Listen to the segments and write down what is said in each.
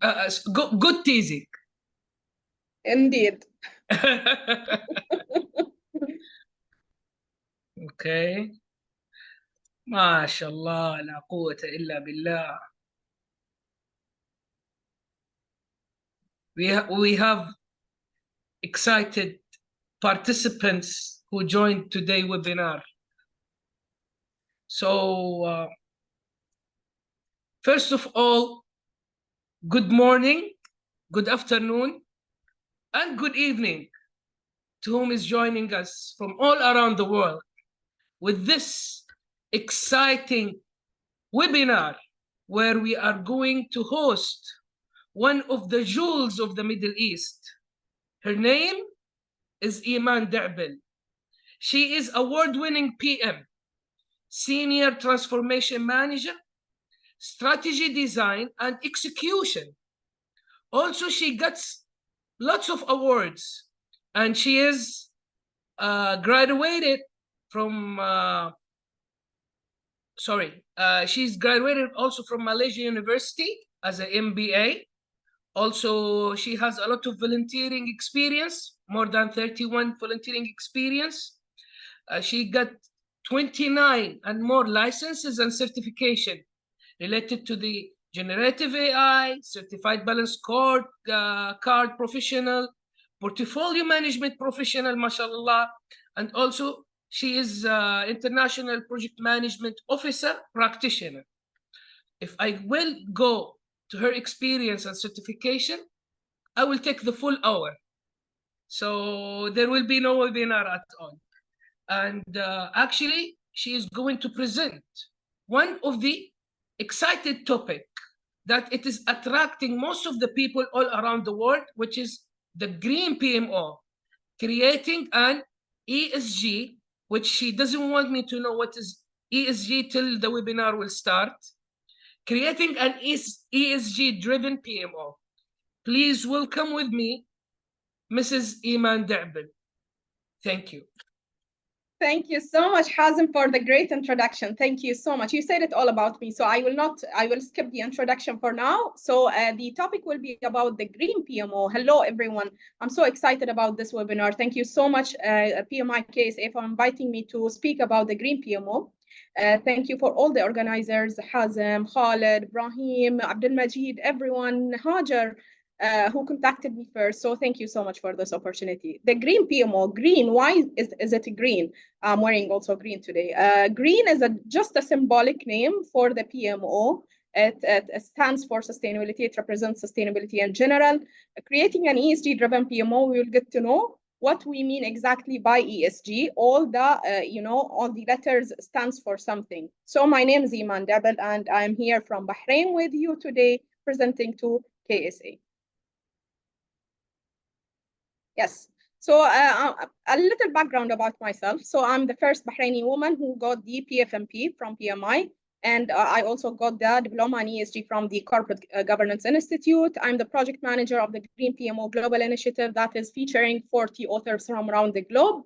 Good teasing. Indeed. Okay. ما شاء الله لا قوة إلا بالله. We have excited participants who joined today's webinar. So, first of all, good morning, good afternoon, and good evening to whom is joining us from all around the world with this exciting webinar where we are going to host one of the jewels of the Middle East. Her name is Iman Da'bel. She is award-winning PM, Senior Transformation Manager, Strategy Design and Execution. Also, she gets lots of awards, and she is graduated from she's graduated also from Malaysia University as an MBA. Also, she has a lot of volunteering experience, more than 31 volunteering experience. She got 29 and more licenses and certification related to the generative AI, certified balance card professional, portfolio management professional, mashallah, and also she is international project management officer practitioner. If I will go to her experience and certification, I will take the full hour. So there will be no webinar at all. And actually, she is going to present one of the excited topic that it is attracting most of the people all around the world, which is the green PMO, creating an ESG, which she doesn't want me to know what is ESG till the webinar will start. Creating an ESG-driven PMO. Please welcome with me, Mrs. Iman Da'bel. Thank you. Thank you so much, Hazem, for the great introduction. Thank you so much. You said it all about me, so I will skip the introduction for now. So the topic will be about the green PMO. Hello, everyone. I'm so excited about this webinar. Thank you so much, PMI KSA, for inviting me to speak about the green PMO. Thank you for all the organizers, Hazem, Khaled, Ibrahim, Abdul Majid, everyone, Hajar, who contacted me first. So thank you so much for this opportunity. The green PMO, green, why is it green? I'm wearing also green today. Green is just a symbolic name for the PMO. It stands for sustainability. It represents sustainability in general. Creating an ESG-driven PMO, we will get to know what we mean exactly by ESG. All the letters stands for something. So my name is Iman Da'bel, and I'm here from Bahrain with you today, presenting to KSA. Yes. So a little background about myself. So I'm the first Bahraini woman who got the PFMP from PMI. And I also got the diploma in ESG from the Corporate Governance Institute. I'm the project manager of the Green PMO Global Initiative that is featuring 40 authors from around the globe,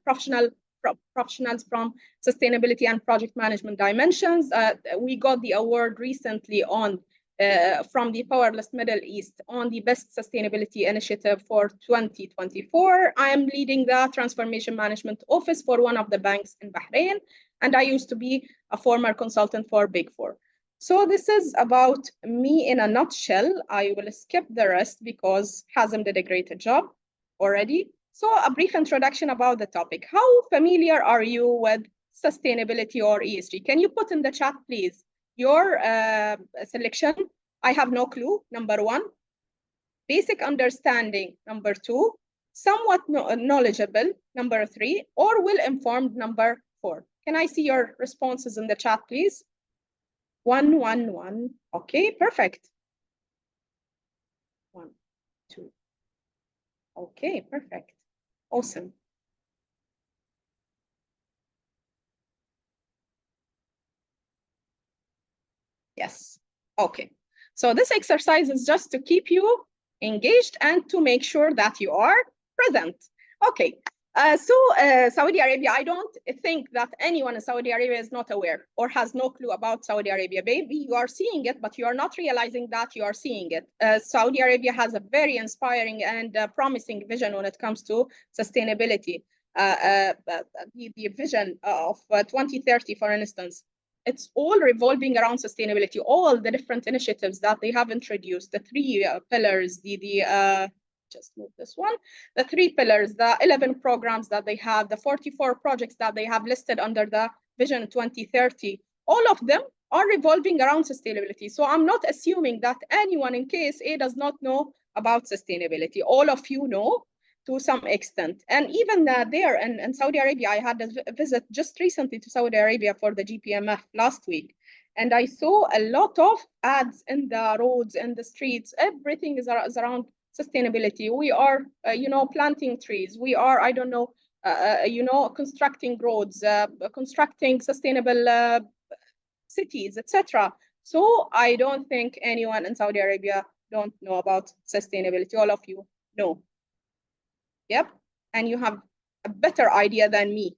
professionals from sustainability and project management dimensions. We got the award recently from the Powerless Middle East on the Best Sustainability Initiative for 2024. I am leading the Transformation Management Office for one of the banks in Bahrain, and I used to be a former consultant for Big Four. So this is about me in a nutshell. I will skip the rest because Hazem did a great job already. So a brief introduction about the topic. How familiar are you with sustainability or ESG? Can you put in the chat, please? Your selection, I have no clue, number one. Basic understanding, number two. Somewhat knowledgeable, number three. Or well-informed, number four. Can I see your responses in the chat, please? 1, 1, 1. Okay, perfect. 1, 2. Okay, perfect. Awesome. Yes. Okay. So this exercise is just to keep you engaged and to make sure that you are present. Okay. Saudi Arabia, I don't think that anyone in Saudi Arabia is not aware or has no clue about Saudi Arabia. Maybe you are seeing it, but you are not realizing that you are seeing it. Saudi Arabia has a very inspiring and promising vision when it comes to sustainability. The vision of 2030, for instance, it's all revolving around sustainability. All the different initiatives that they have introduced, the three pillars, just move this one, the three pillars, the 11 programs that they have, the 44 projects that they have listed under the Vision 2030, all of them are revolving around sustainability. So I'm not assuming that anyone in KSA does not know about sustainability. All of you know to some extent. And even there in Saudi Arabia, I had a visit just recently to Saudi Arabia for the GPMF last week. And I saw a lot of ads in the roads, in the streets. Everything is around sustainability. We are, planting trees. We are, I don't know, constructing roads, constructing sustainable cities, etc. So I don't think anyone in Saudi Arabia don't know about sustainability. All of you know. Yep. And you have a better idea than me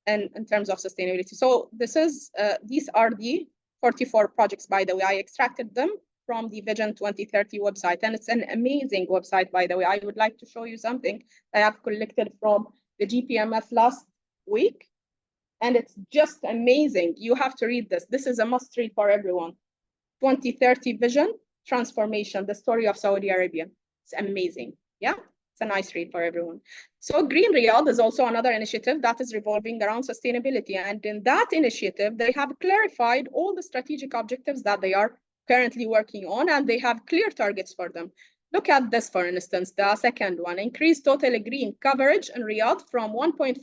in terms of sustainability. So these are the 44 projects, by the way. I extracted them from the Vision 2030 website. And it's an amazing website, by the way. I would like to show you something I have collected from the GPMF last week. And it's just amazing. You have to read this. This is a must read for everyone. 2030 Vision Transformation, the story of Saudi Arabia. It's amazing. Yeah, it's a nice read for everyone. So Green Riyadh is also another initiative that is revolving around sustainability. And in that initiative, they have clarified all the strategic objectives that they are currently working on, and they have clear targets for them. Look at this, for instance, the second one, increase total green coverage in Riyadh from 1.5%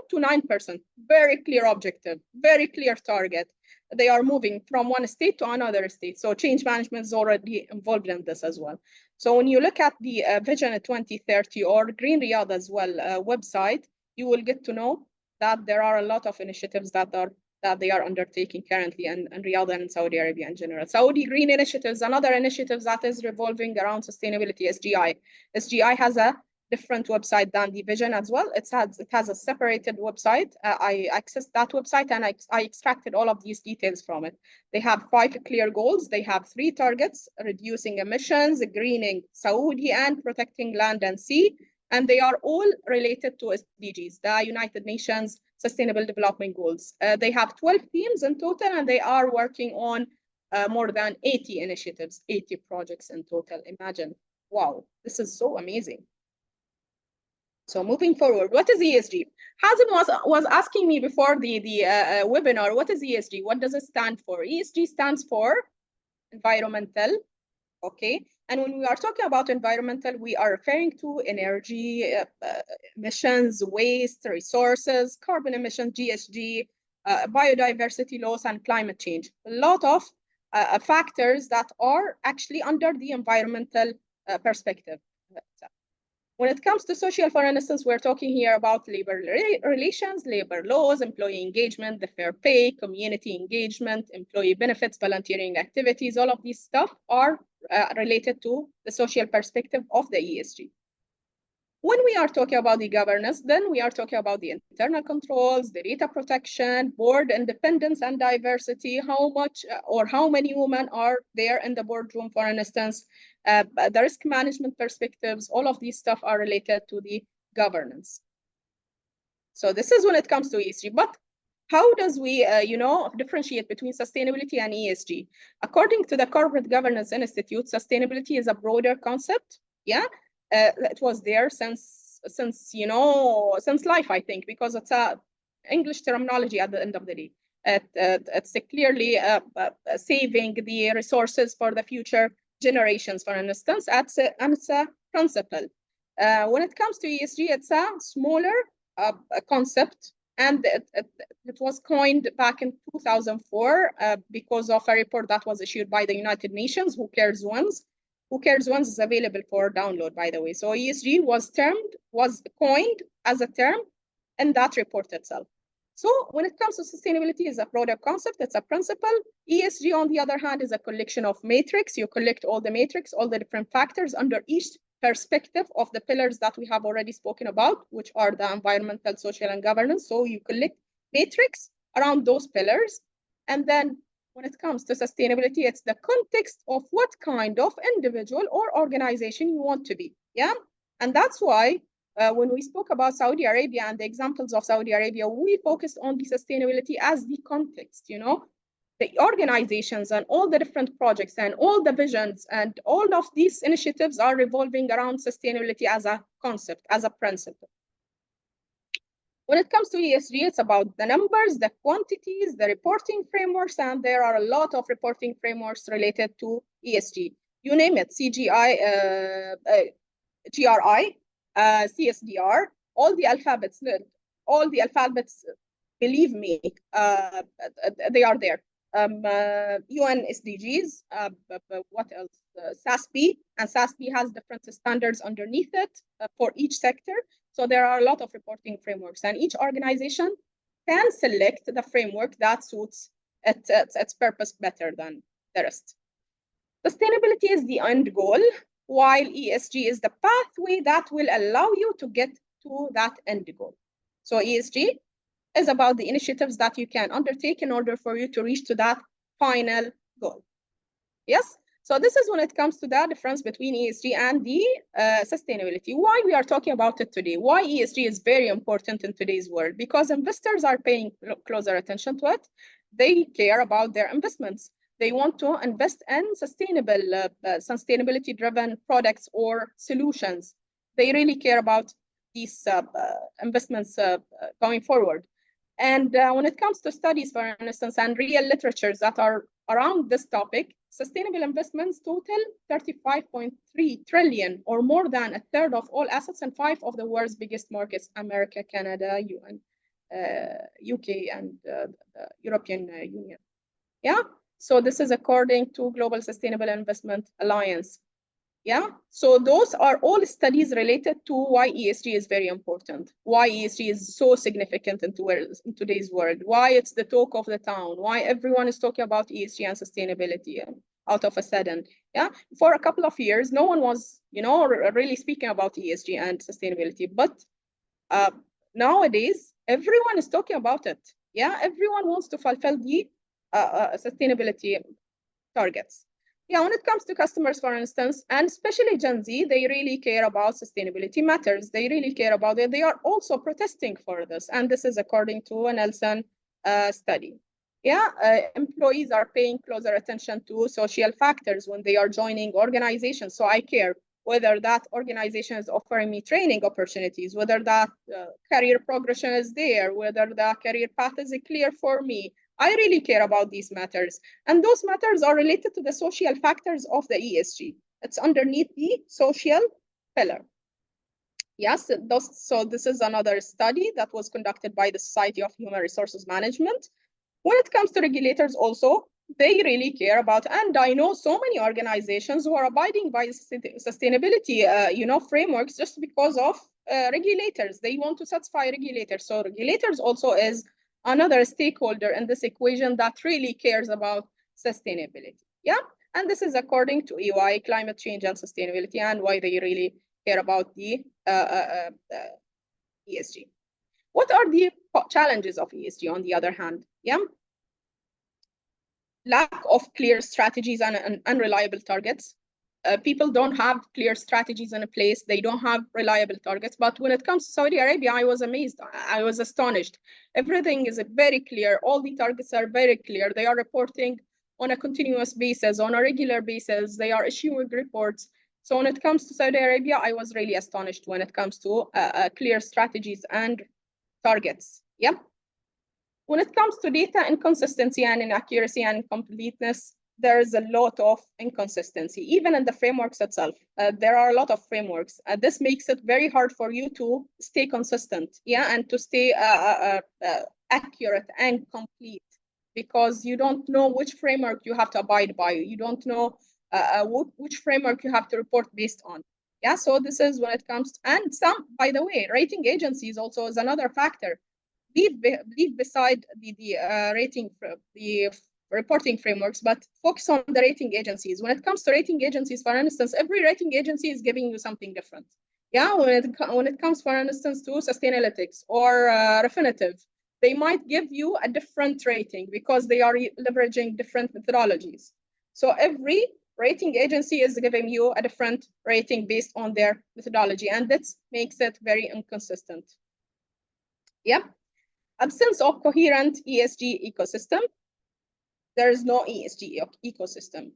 to 9%. Very clear objective, very clear target. They are moving from one state to another state. So change management is already involved in this as well. So when you look at the Vision 2030 or Green Riyadh as well website, you will get to know that there are a lot of initiatives that they are undertaking currently in Riyadh and in Saudi Arabia in general. Saudi Green Initiatives, another initiative that is revolving around sustainability, SGI. SGI has a different website than the Vision as well. It has a separated website. I accessed that website and I extracted all of these details from it. They have 5 clear goals. They have 3 targets: reducing emissions, greening Saudi, and protecting land and sea. And they are all related to SDGs, the United Nations Sustainable Development Goals. They have 12 teams in total, and they are working on more than 80 initiatives, 80 projects in total. Imagine, wow, this is so amazing. So moving forward, what is ESG? Hazem was asking me before the webinar, what is ESG? What does it stand for? ESG stands for environmental, okay? And when we are talking about environmental, we are referring to energy, emissions, waste, resources, carbon emissions, GHG, biodiversity loss, and climate change. A lot of factors that are actually under the environmental perspective. When it comes to social, for instance, we're talking here about labor relations, labor laws, employee engagement, the fair pay, community engagement, employee benefits, volunteering activities. All of these stuff are related to the social perspective of the ESG. When we are talking about the governance, then we are talking about the internal controls, the data protection, board independence and diversity, how much or how many women are there in the boardroom, for instance, the risk management perspectives. All of these stuff are related to the governance. So this is when it comes to ESG. But how does we, differentiate between sustainability and ESG? According to the Corporate Governance Institute, sustainability is a broader concept. Yeah. It was there since life, I think, because it's a English terminology at the end of the day. It's clearly saving the resources for the future generations, for instance. And it's a principle. When it comes to ESG, it's a smaller concept, and it was coined back in 2004 because of a report that was issued by the United Nations, Who Cares Wins. Who Cares Wins is available for download, by the way. So ESG was coined as a term in that report itself. So when it comes to sustainability, it's a broader concept, it's a principle. ESG, on the other hand, is a collection of matrix. You collect all the matrix, all the different factors under each perspective of the pillars that we have already spoken about, which are the environmental, social, and governance. So you collect matrix around those pillars. And then when it comes to sustainability, it's the context of what kind of individual or organization you want to be. Yeah. And that's why when we spoke about Saudi Arabia and the examples of Saudi Arabia, we focused on the sustainability as the context, you know, the organizations and all the different projects and all the visions and all of these initiatives are revolving around sustainability as a concept, as a principle. When it comes to ESG, it's about the numbers, the quantities, the reporting frameworks, and there are a lot of reporting frameworks related to ESG. You name it, CGI, GRI, CSDR, all the alphabets, believe me, they are there. UN SDGs, what else? SASB, and SASB has different standards underneath it for each sector. So there are a lot of reporting frameworks, and each organization can select the framework that suits its purpose better than the rest. Sustainability is the end goal, while ESG is the pathway that will allow you to get to that end goal. So ESG is about the initiatives that you can undertake in order for you to reach to that final goal. Yes? So this is when it comes to the difference between ESG and the sustainability. Why we are talking about it today? Why ESG is very important in today's world? Because investors are paying closer attention to it. They care about their investments. They want to invest in sustainability-driven products or solutions. They really care about these investments going forward. And when it comes to studies, for instance, and real literatures that are around this topic, sustainable investments total 35.3 trillion, or more than a third of all assets in 5 of the world's biggest markets: America, Canada, UK, and the European Union. Yeah. So this is according to Global Sustainable Investment Alliance. Yeah, so those are all studies related to why ESG is very important, why ESG is so significant in today's world, why it's the talk of the town, why everyone is talking about ESG and sustainability out of a sudden. Yeah, for a couple of years, no one was, you know, really speaking about ESG and sustainability, but nowadays, everyone is talking about it. Yeah, everyone wants to fulfill the sustainability targets. Yeah, when it comes to customers, for instance, and especially Gen Z, they really care about sustainability matters. They really care about it. They are also protesting for this. And this is according to a Nelson study. Yeah, employees are paying closer attention to social factors when they are joining organizations. So I care whether that organization is offering me training opportunities, whether that career progression is there, whether the career path is clear for me. I really care about these matters. And those matters are related to the social factors of the ESG. It's underneath the social pillar. Yes, so this is another study that was conducted by the Society of Human Resources Management. When it comes to regulators also, they really care about, and I know so many organizations who are abiding by sustainability frameworks just because of regulators. They want to satisfy regulators. So regulators also is another stakeholder in this equation that really cares about sustainability. Yeah, and this is according to EY, climate change and sustainability, and why they really care about the ESG. What are the challenges of ESG on the other hand? Yeah, lack of clear strategies and unreliable targets. People don't have clear strategies in place. They don't have reliable targets. But when it comes to Saudi Arabia, I was amazed. I was astonished. Everything is very clear. All the targets are very clear. They are reporting on a continuous basis, on a regular basis. They are issuing reports. So when it comes to Saudi Arabia, I was really astonished when it comes to clear strategies and targets. Yeah. When it comes to data inconsistency and inaccuracy and incompleteness, there is a lot of inconsistency, even in the frameworks itself. There are a lot of frameworks. This makes it very hard for you to stay consistent, yeah, and to stay accurate and complete, because you don't know which framework you have to abide by. You don't know which framework you have to report based on. Yeah, so this is when it comes to, and some, by the way, rating agencies also is another factor. Leave beside the rating, the reporting frameworks, but focus on the rating agencies. When it comes to rating agencies, for instance, every rating agency is giving you something different. Yeah, when it comes, for instance, to Sustainalytics or Refinitiv, they might give you a different rating because they are leveraging different methodologies. So every rating agency is giving you a different rating based on their methodology, and that makes it very inconsistent. Yep. Absence of coherent ESG ecosystem. There is no ESG ecosystem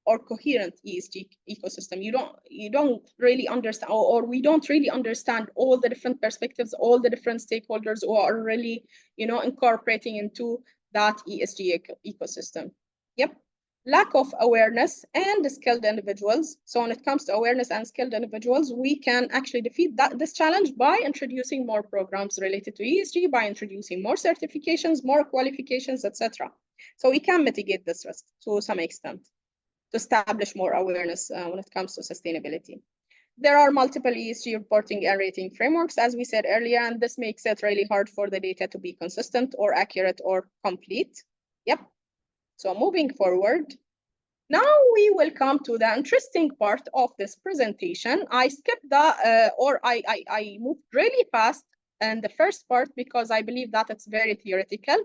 or coherent ESG ecosystem. You don't really understand, or we don't really understand all the different perspectives, all the different stakeholders who are really, incorporating into that ESG ecosystem. Yep. Lack of awareness and skilled individuals. So when it comes to awareness and skilled individuals, we can actually defeat this challenge by introducing more programs related to ESG, by introducing more certifications, more qualifications, etc. So we can mitigate this risk to some extent to establish more awareness when it comes to sustainability. There are multiple ESG reporting and rating frameworks, as we said earlier, and this makes it really hard for the data to be consistent or accurate or complete. Yep. So moving forward, now we will come to the interesting part of this presentation. I skipped I moved really fast in the first part because I believe that it's very theoretical.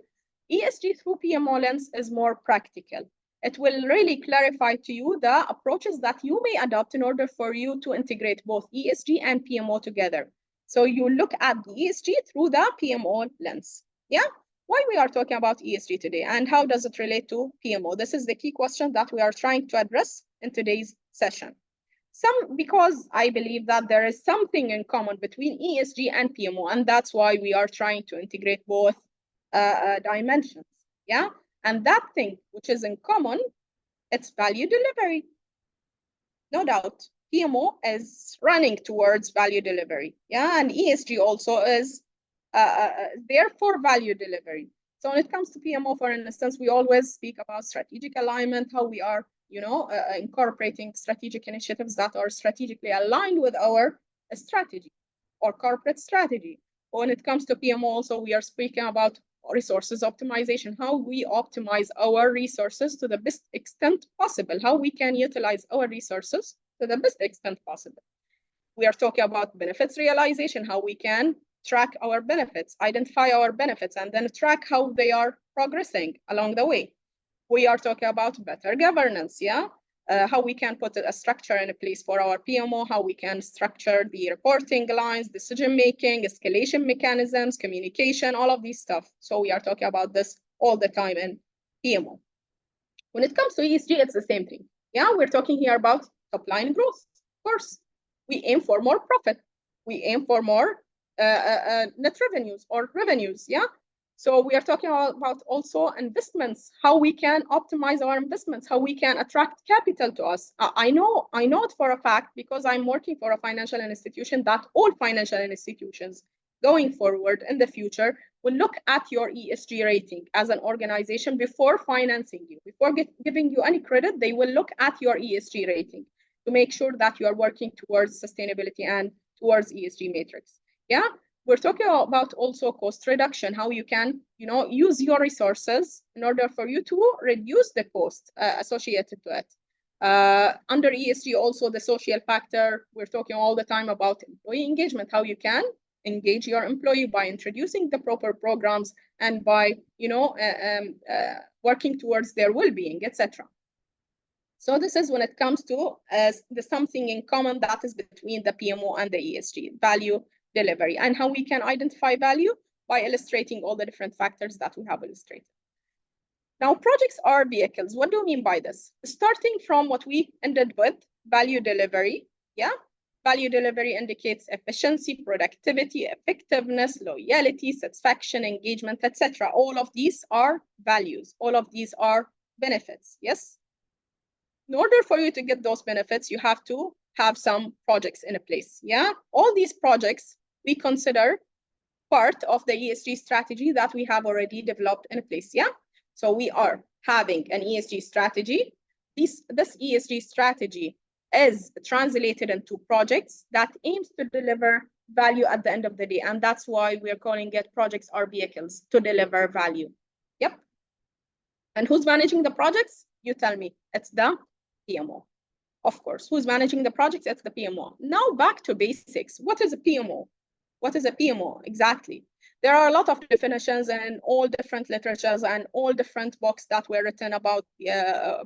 ESG through PMO lens is more practical. It will really clarify to you the approaches that you may adopt in order for you to integrate both ESG and PMO together. So you look at the ESG through the PMO lens. Yeah. Why we are talking about ESG today and how does it relate to PMO? This is the key question that we are trying to address in today's session. Because I believe that there is something in common between ESG and PMO, and that's why we are trying to integrate both dimensions. Yeah, and that thing which is in common, it's value delivery. No doubt, PMO is running towards value delivery. Yeah, and ESG also is therefore value delivery. So when it comes to PMO, for instance, we always speak about strategic alignment, how we are, incorporating strategic initiatives that are strategically aligned with our strategy or corporate strategy. When it comes to PMO, also we are speaking about resources optimization, how we optimize our resources to the best extent possible, how we can utilize our resources to the best extent possible. We are talking about benefits realization, how we can track our benefits, identify our benefits, and then track how they are progressing along the way. We are talking about better governance, how we can put a structure in place for our PMO, how we can structure the reporting lines, decision-making, escalation mechanisms, communication, all of these stuff. So we are talking about this all the time in PMO. When it comes to ESG, it's the same thing. Yeah, we're talking here about top-line growth, of course. We aim for more profit. We aim for more net revenues or revenues, yeah? So we are talking about also investments, how we can optimize our investments, how we can attract capital to us. I know it for a fact because I'm working for a financial institution that all financial institutions going forward in the future will look at your ESG rating as an organization before financing you. Before giving you any credit, they will look at your ESG rating to make sure that you are working towards sustainability and towards ESG matrix. Yeah, we're talking about also cost reduction, how you can, use your resources in order for you to reduce the cost associated to it. Under ESG, also the social factor, we're talking all the time about employee engagement, how you can engage your employee by introducing the proper programs and by, working towards their well-being, etc. So this is when it comes to the something in common that is between the PMO and the ESG, value delivery, and how we can identify value by illustrating all the different factors that we have illustrated. Now, projects are vehicles. What do we mean by this? Starting from what we ended with, value delivery, yeah? Value delivery indicates efficiency, productivity, effectiveness, loyalty, satisfaction, engagement, etc. All of these are values. All of these are benefits, yes? In order for you to get those benefits, you have to have some projects in a place, yeah? All these projects we consider part of the ESG strategy that we have already developed in a place, yeah? So we are having an ESG strategy. This ESG strategy is translated into projects that aims to deliver value at the end of the day. And that's why we're calling it projects are vehicles to deliver value. Yep. And who's managing the projects? You tell me. It's the PMO. Of course, who's managing the projects? It's the PMO. Now back to basics. What is a PMO? What is a PMO exactly? There are a lot of definitions and all different literatures and all different books that were written about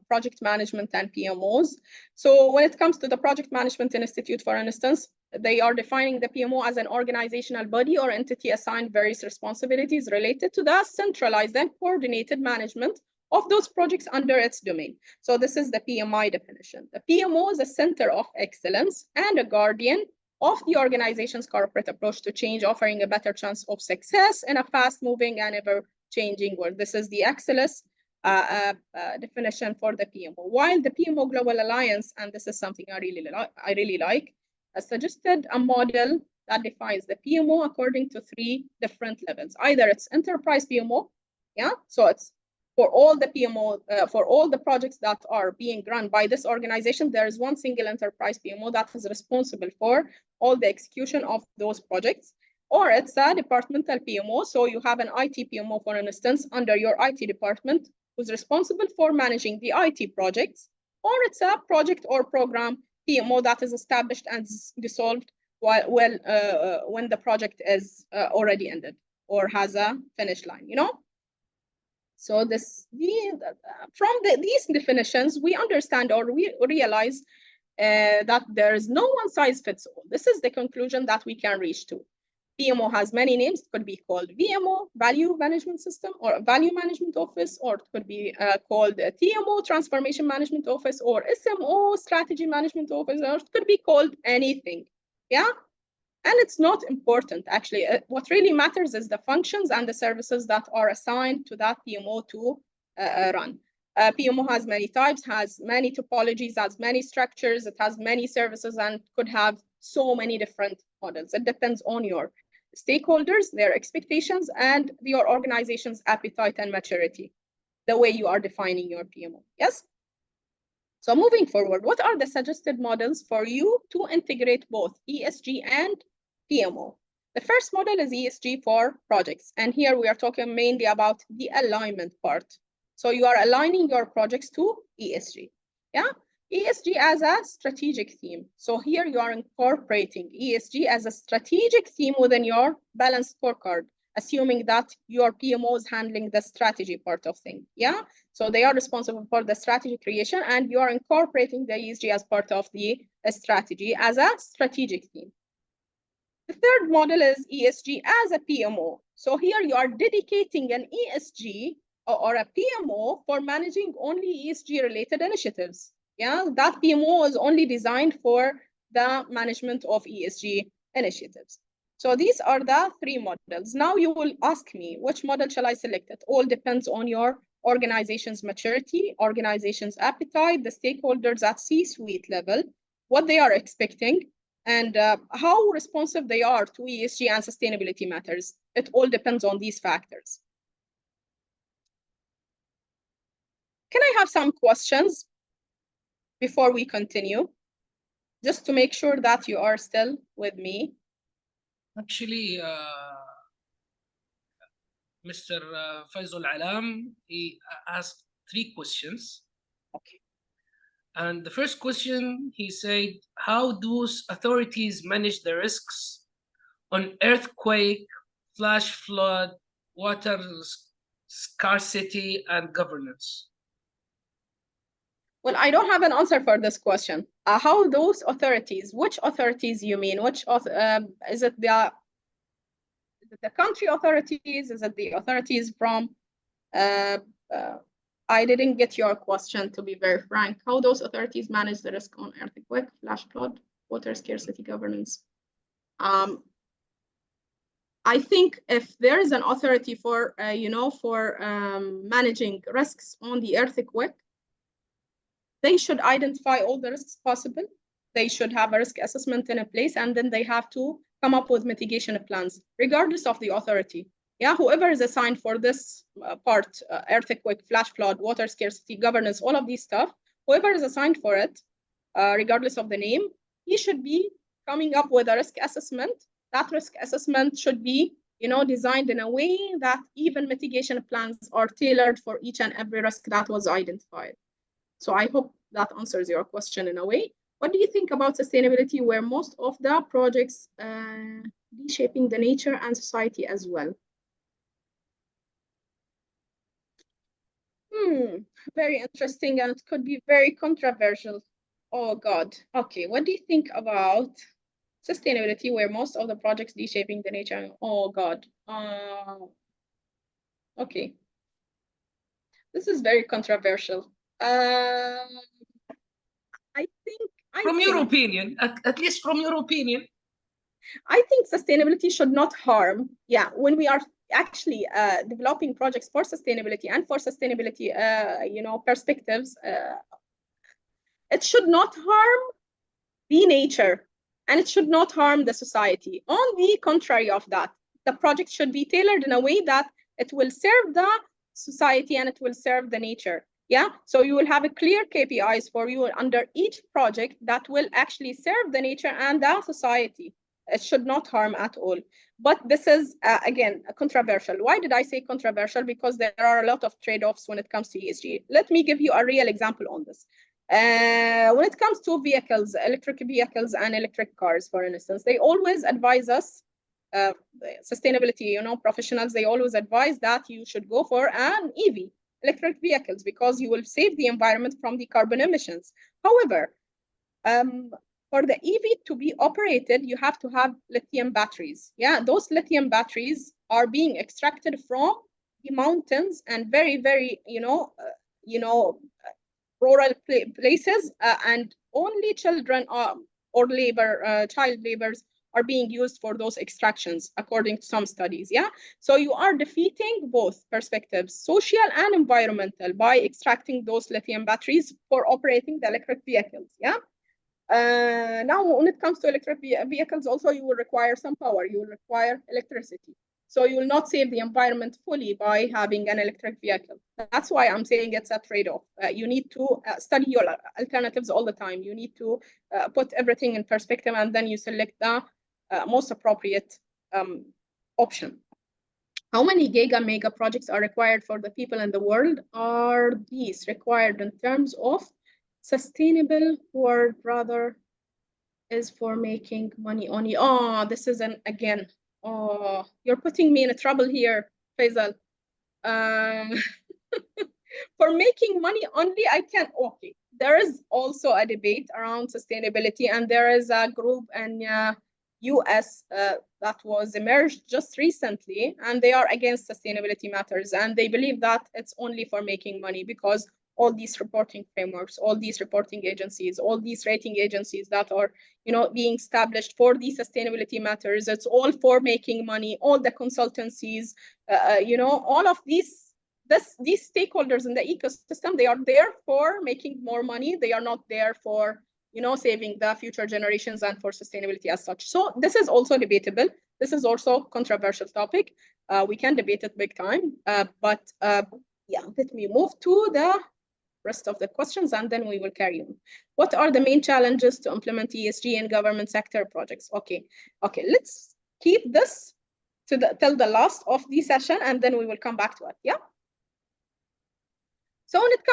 project management and PMOs. So when it comes to the Project Management Institute, for instance, they are defining the PMO as an organizational body or entity assigned various responsibilities related to the centralized and coordinated management of those projects under its domain. So this is the PMI definition. The PMO is a center of excellence and a guardian of the organization's corporate approach to change, offering a better chance of success in a fast-moving and ever-changing world. This is the excellence definition for the PMO. While the PMO Global Alliance, and this is something I really like, has suggested a model that defines the PMO according to 3 different levels. Either it's enterprise PMO, yeah, so it's for all the PMO, for all the projects that are being run by this organization, there is one single enterprise PMO that is responsible for all the execution of those projects. Or it's a departmental PMO. So you have an IT PMO, for instance, under your IT department, who's responsible for managing the IT projects. Or it's a project or program PMO that is established and dissolved when the project is already ended or has a finish line, you know? So from these definitions, we understand or we realize that there is no one size fits all. This is the conclusion that we can reach to. PMO has many names. It could be called VMO, Value Management System, or Value Management Office, or it could be called TMO, Transformation Management Office, or SMO, Strategy Management Office, or it could be called anything. Yeah. And it's not important, actually. What really matters is the functions and the services that are assigned to that PMO to run. PMO has many types, has many topologies, has many structures, it has many services, and could have so many different models. It depends on your stakeholders, their expectations, and your organization's appetite and maturity, the way you are defining your PMO. Yes? So moving forward, what are the suggested models for you to integrate both ESG and PMO? The first model is ESG for projects. And here we are talking mainly about the alignment part. So you are aligning your projects to ESG. Yeah, ESG as a strategic theme. So here you are incorporating ESG as a strategic theme within your balanced scorecard, assuming that your PMO is handling the strategy part of things. Yeah, so they are responsible for the strategy creation, and you are incorporating the ESG as part of the strategy as a strategic theme. The third model is ESG as a PMO. So here you are dedicating an ESG or a PMO for managing only ESG related initiatives. Yeah, that PMO is only designed for the management of ESG initiatives. So these are the 3 models. Now you will ask me, which model shall I select? It all depends on your organization's maturity, organization's appetite, the stakeholders at C-suite level, what they are expecting, and how responsive they are to ESG and sustainability matters. It all depends on these factors. Can I have some questions before we continue? Just to make sure that you are still with me. Actually, Mr. Faisal Alam, he asked 3 questions. Okay. And the first question, he said, how do authorities manage the risks on earthquake, flash flood, water scarcity, and governance? Well, I don't have an answer for this question. How those authorities, which authorities you mean? Which is it the country authorities? Is it the authorities from I didn't get your question, to be very frank. How those authorities manage the risk on earthquake, flash flood, water scarcity governance? I think if there is an authority for, managing risks on the earthquake, they should identify all the risks possible. They should have a risk assessment in a place, and then they have to come up with mitigation plans, regardless of the authority. Yeah, whoever is assigned for this part, earthquake, flash flood, water scarcity, governance, all of these stuff, whoever is assigned for it, regardless of the name, he should be coming up with a risk assessment. That risk assessment should be, designed in a way that even mitigation plans are tailored for each and every risk that was identified. So I hope that answers your question in a way. What do you think about sustainability, where most of the projects reshaping the nature and society as well? Very interesting, and it could be very controversial. Oh God. Okay, what do you think about sustainability, where most of the projects reshaping the nature? Oh God. Okay, this is very controversial. I think. From your opinion, at least from your opinion. I think sustainability should not harm. Yeah, when we are actually developing projects for sustainability and for sustainability, perspectives, it should not harm the nature, and it should not harm the society. On the contrary of that, the project should be tailored in a way that it will serve the society and it will serve the nature. Yeah, so you will have a clear KPIs for you under each project that will actually serve the nature and the society. It should not harm at all. But this is, again, controversial. Why did I say controversial? Because there are a lot of trade-offs when it comes to ESG. Let me give you a real example on this. When it comes to vehicles, electric vehicles and electric cars, for instance, they always advise us, sustainability, professionals, they always advise that you should go for an EV, electric vehicles, because you will save the environment from the carbon emissions. However, for the EV to be operated, you have to have lithium batteries. Yeah, those lithium batteries are being extracted from the mountains and very, very, rural places, and only children or child laborers are being used for those extractions, according to some studies. Yeah, so you are defeating both perspectives, social and environmental, by extracting those lithium batteries for operating the electric vehicles. Yeah. Now, when it comes to electric vehicles, also you will require some power. You will require electricity. So you will not save the environment fully by having an electric vehicle. That's why I'm saying it's a trade-off. You need to study your alternatives all the time. You need to put everything in perspective, and then you select the most appropriate option. How many giga mega projects are required for the people in the world? Are these required in terms of sustainable, or rather is for making money only? Oh, this is again, oh, you're putting me in trouble here, Faisal. For making money only, I can, okay. There is also a debate around sustainability, and there is a group in US that was emerged just recently, and they are against sustainability matters, and they believe that it's only for making money, because all these reporting frameworks, all these reporting agencies, all these rating agencies that are, being established for the sustainability matters, it's all for making money. All the consultancies, all of these stakeholders in the ecosystem, they are there for making more money. They are not there for, saving the future generations and for sustainability as such. So this is also debatable. This is also a controversial topic. We can debate it big time. But yeah, let me move to the rest of the questions, and then we will carry on. What are the main challenges to implement ESG in government sector projects? Okay, let's keep this to till the last of the session, and then we will come back to it. Yeah. So when it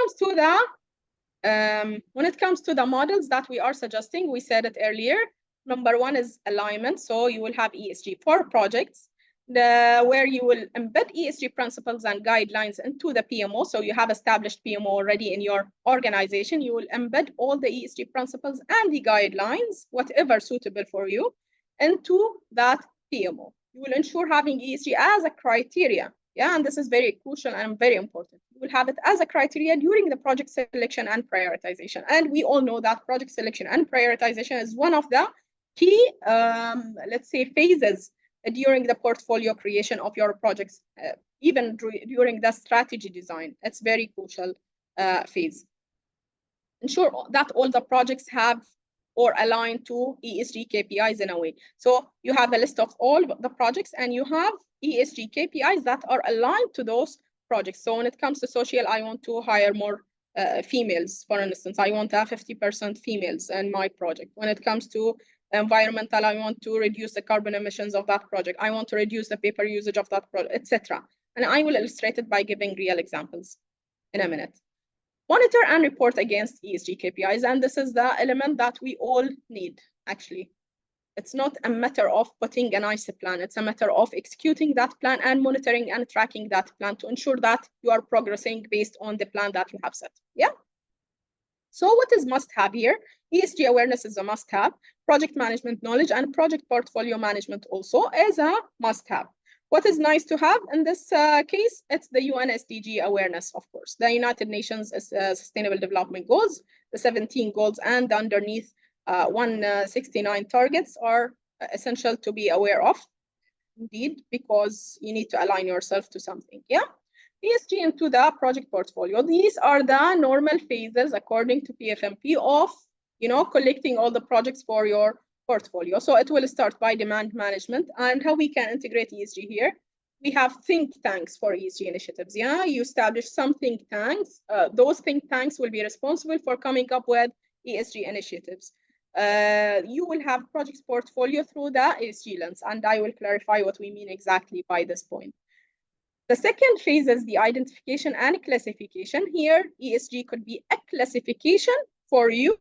comes to the models that we are suggesting, we said it earlier. Number one is alignment. So you will have ESG for projects, where you will embed ESG principles and guidelines into the PMO. So you have established PMO already in your organization. You will embed all the ESG principles and the guidelines, whatever suitable for you, into that PMO. You will ensure having ESG as a criteria. Yeah, and this is very crucial and very important. You will have it as a criteria during the project selection and prioritization. And we all know that project selection and prioritization is one of the key, let's say, phases during the portfolio creation of your projects, even during the strategy design. It's very crucial phase. Ensure that all the projects have or align to ESG KPIs in a way. So you have a list of all the projects, and you have ESG KPIs that are aligned to those projects. So when it comes to social, I want to hire more females, for instance. I want to have 50% females in my project. When it comes to environmental, I want to reduce the carbon emissions of that project. I want to reduce the paper usage of that project, etc. And I will illustrate it by giving real examples in a minute. Monitor and report against ESG KPIs. And this is the element that we all need, actually. It's not a matter of putting a nice plan. It's a matter of executing that plan and monitoring and tracking that plan to ensure that you are progressing based on the plan that you have set. Yeah. So what is must-have here? ESG awareness is a must-have. Project management knowledge and project portfolio management also is a must-have. What is nice to have in this case? It's the UN SDG awareness, of course. The United Nations Sustainable Development Goals, the 17 goals, and underneath 169 targets are essential to be aware of, indeed, because you need to align yourself to something. Yeah. ESG into the project portfolio. These are the normal phases according to PFMP of, collecting all the projects for your portfolio. So it will start by demand management and how we can integrate ESG here. We have think tanks for ESG initiatives. Yeah, you establish some think tanks. Those think tanks will be responsible for coming up with ESG initiatives. You will have projects portfolio through the ESG lens, and I will clarify what we mean exactly by this point. The second phase is the identification and classification. Here, ESG could be a classification for you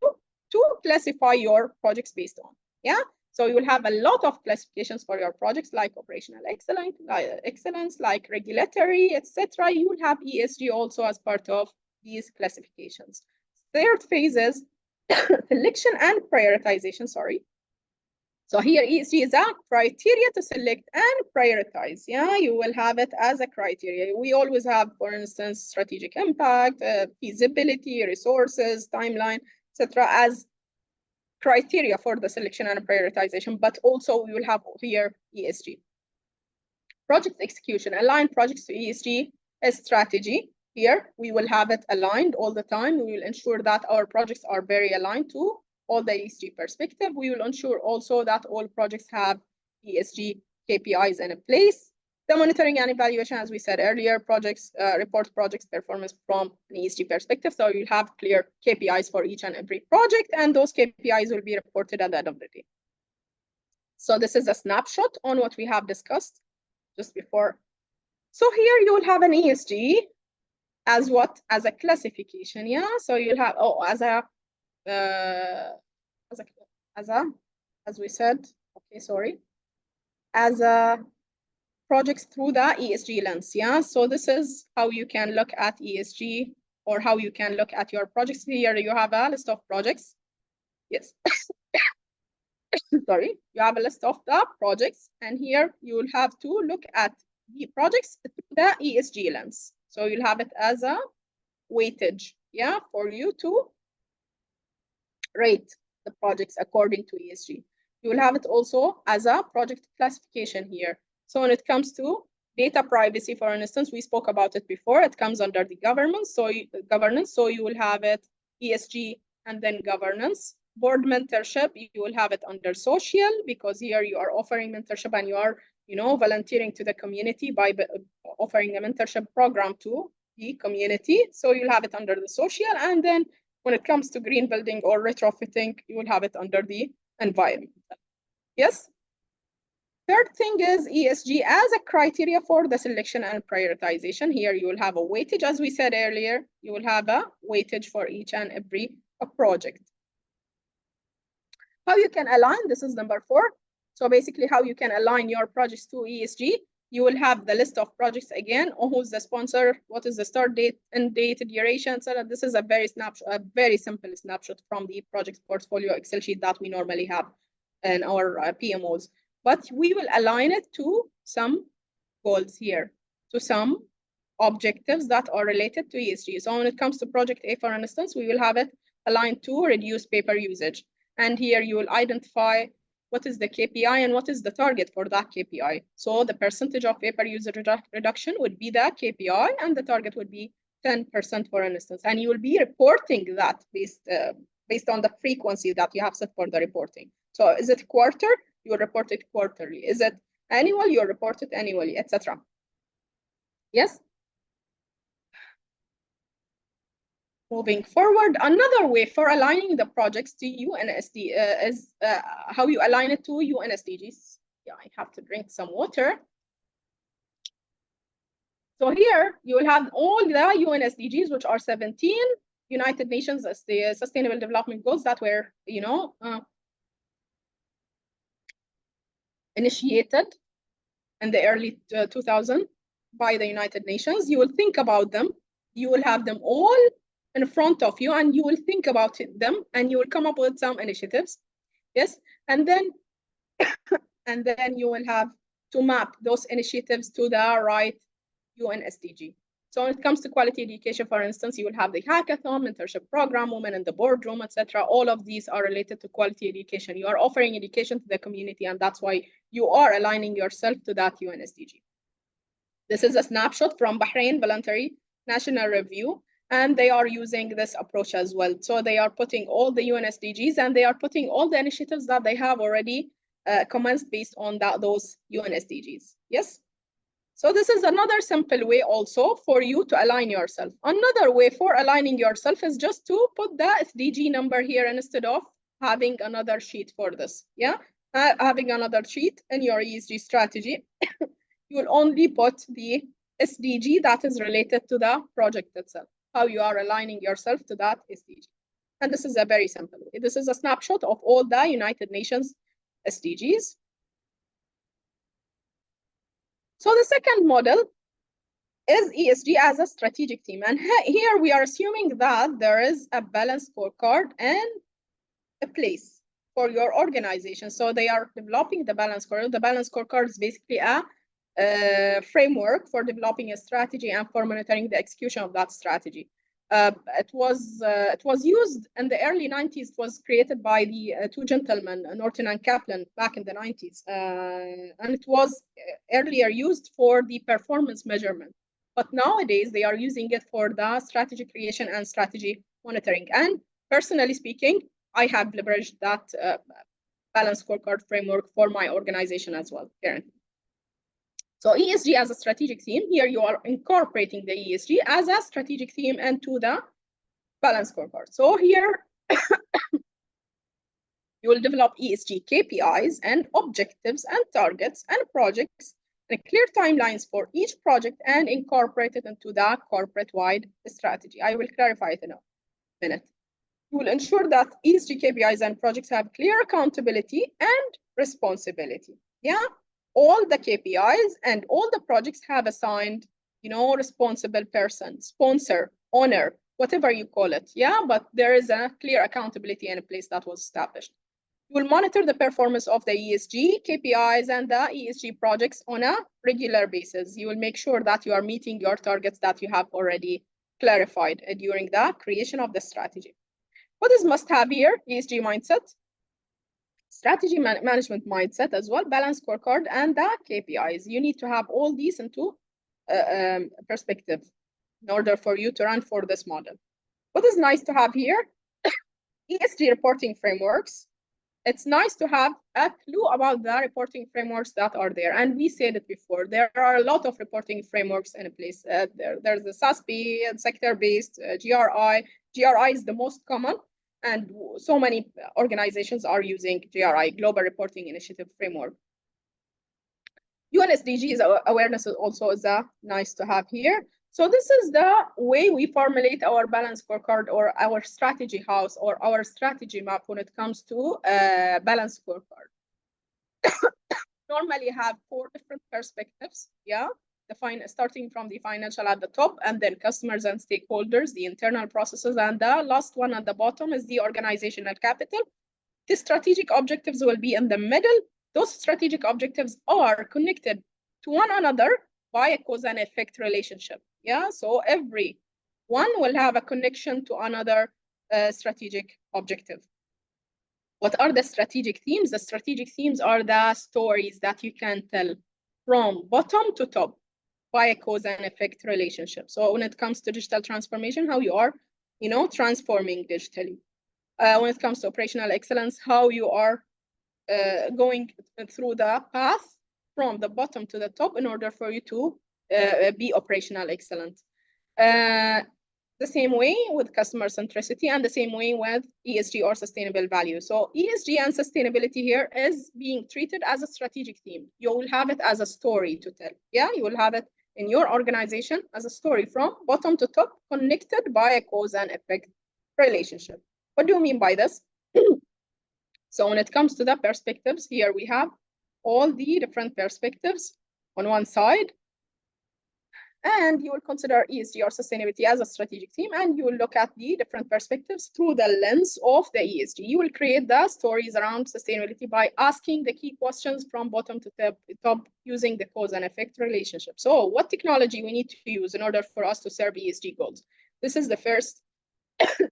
to classify your projects based on. Yeah, so you will have a lot of classifications for your projects, like operational excellence, like regulatory, etc. You will have ESG also as part of these classifications. Third phase is selection and prioritization. So here ESG is a criteria to select and prioritize. Yeah, you will have it as a criteria. We always have, for instance, strategic impact, feasibility, resources, timeline, etc. as criteria for the selection and prioritization, but also we will have here ESG. Project execution, align projects to ESG strategy. Here we will have it aligned all the time. We will ensure that our projects are very aligned to all the ESG perspective. We will ensure also that all projects have ESG KPIs in place. The monitoring and evaluation, as we said earlier, projects report projects performance from an ESG perspective. So you'll have clear KPIs for each and every project, and those KPIs will be reported at the end of the day. So this is a snapshot on what we have discussed just before. So here you will have an ESG as what? As a classification, yeah. So you'll have as we said, okay, sorry, as a projects through the ESG lens, yeah. So this is how you can look at ESG, or how you can look at your projects. Here you have a list of projects. Yes. Sorry, you have a list of the projects, and here you will have to look at the projects through the ESG lens. So you'll have it as a weightage, yeah, for you to rate the projects according to ESG. You will have it also as a project classification here. So when it comes to data privacy, for instance, we spoke about it before, it comes under the governance. So you will have it ESG and then governance. Board mentorship, you will have it under social, because here you are offering mentorship and you are, volunteering to the community by offering a mentorship program to the community. So you'll have it under the social, and then when it comes to green building or retrofitting, you will have it under the environment. Yes. Third thing is ESG as a criteria for the selection and prioritization. Here you will have a weightage, as we said earlier, you will have a weightage for each and every project. How you can align, this is number 4. So basically how you can align your projects to ESG. You will have the list of projects again, or who's the sponsor, what is the start date, end date, duration. So this is a very simple snapshot from the project portfolio Excel sheet that we normally have in our PMOs. But we will align it to some goals here, to some objectives that are related to ESG. So when it comes to project A, for instance, we will have it aligned to reduce paper usage. And here you will identify what is the KPI and what is the target for that KPI. So the percentage of paper usage reduction would be the KPI, and the target would be 10%, for instance. And you will be reporting that based on the frequency that you have set for the reporting. So is it quarter? You will report it quarterly. Is it annual? You will report it annually, etc. Yes? Moving forward, another way for aligning the projects to UNSD is how you align it to UNSDGs. Yeah, I have to drink some water. So here you will have all the UNSDGs, which are 17 United Nations as the Sustainable Development Goals that were, initiated in the early 2000 by the United Nations. You will think about them. You will have them all in front of you, and you will think about them, and you will come up with some initiatives. Yes, and then you will have to map those initiatives to the right UNSDG. So when it comes to quality education, for instance, you will have the hackathon, mentorship program, women in the boardroom, etc. All of these are related to quality education. You are offering education to the community, and that's why you are aligning yourself to that UNSDG. This is a snapshot from Bahrain Voluntary National Review, and they are using this approach as well. So they are putting all the UNSDGs, and they are putting all the initiatives that they have already commenced based on those UNSDGs. Yes? So this is another simple way also for you to align yourself. Another way for aligning yourself is just to put the SDG number here instead of having another sheet for this. Yeah, having another sheet in your ESG strategy, you will only put the SDG that is related to the project itself, how you are aligning yourself to that SDG. And this is a very simple way. This is a snapshot of all the United Nations SDGs. So the second model is ESG as a strategic theme. And here we are assuming that there is a balanced scorecard and a place for your organization. So they are developing the balanced scorecard. The balanced scorecard is basically a framework for developing a strategy and for monitoring the execution of that strategy. It was used in the early 90s. It was created by the two gentlemen, Norton and Kaplan, back in the 90s. And it was earlier used for the performance measurement. But nowadays, they are using it for the strategy creation and strategy monitoring. And personally speaking, I have leveraged that balanced scorecard framework for my organization as well currently. So ESG as a strategic theme, here you are incorporating the ESG as a strategic theme into the balanced scorecard. So here you will develop ESG KPIs and objectives and targets and projects and clear timelines for each project and incorporate it into the corporate-wide strategy. I will clarify it in a minute. You will ensure that ESG KPIs and projects have clear accountability and responsibility. Yeah, all the KPIs and all the projects have assigned, responsible person, sponsor, owner, whatever you call it. Yeah, but there is a clear accountability in a place that was established. You will monitor the performance of the ESG KPIs and the ESG projects on a regular basis. You will make sure that you are meeting your targets that you have already clarified during the creation of the strategy. What is must have here? ESG mindset, strategy management mindset as well, balanced scorecard, and the KPIs. You need to have all these into perspective in order for you to run for this model. What is nice to have here? ESG reporting frameworks. It's nice to have a clue about the reporting frameworks that are there. And we said it before, there are a lot of reporting frameworks in place. There's the SASB, sector-based, GRI. GRI is the most common, and so many organizations are using GRI, Global Reporting Initiative Framework. UNSDG's awareness also is nice to have here. So this is the way we formulate our balanced scorecard or our strategy house or our strategy map when it comes to balanced scorecard. Normally have 4 different perspectives, yeah? Starting from the financial at the top, and then customers and stakeholders, the internal processes, and the last one at the bottom is the organizational capital. The strategic objectives will be in the middle. Those strategic objectives are connected to one another by a cause and effect relationship. Yeah, so every one will have a connection to another strategic objective. What are the strategic themes? The strategic themes are the stories that you can tell from bottom to top by a cause and effect relationship. So when it comes to digital transformation, how you are, transforming digitally. When it comes to operational excellence, how you are going through the path from the bottom to the top in order for you to be operational excellent. The same way with customer centricity and the same way with ESG or sustainable value. So ESG and sustainability here is being treated as a strategic theme. You will have it as a story to tell. Yeah, you will have it in your organization as a story from bottom to top, connected by a cause and effect relationship. What do you mean by this? So when it comes to the perspectives, here we have all the different perspectives on one side, and you will consider ESG or sustainability as a strategic theme, and you will look at the different perspectives through the lens of the ESG. You will create the stories around sustainability by asking the key questions from bottom to top using the cause and effect relationship. So what technology we need to use in order for us to serve ESG goals? This is the first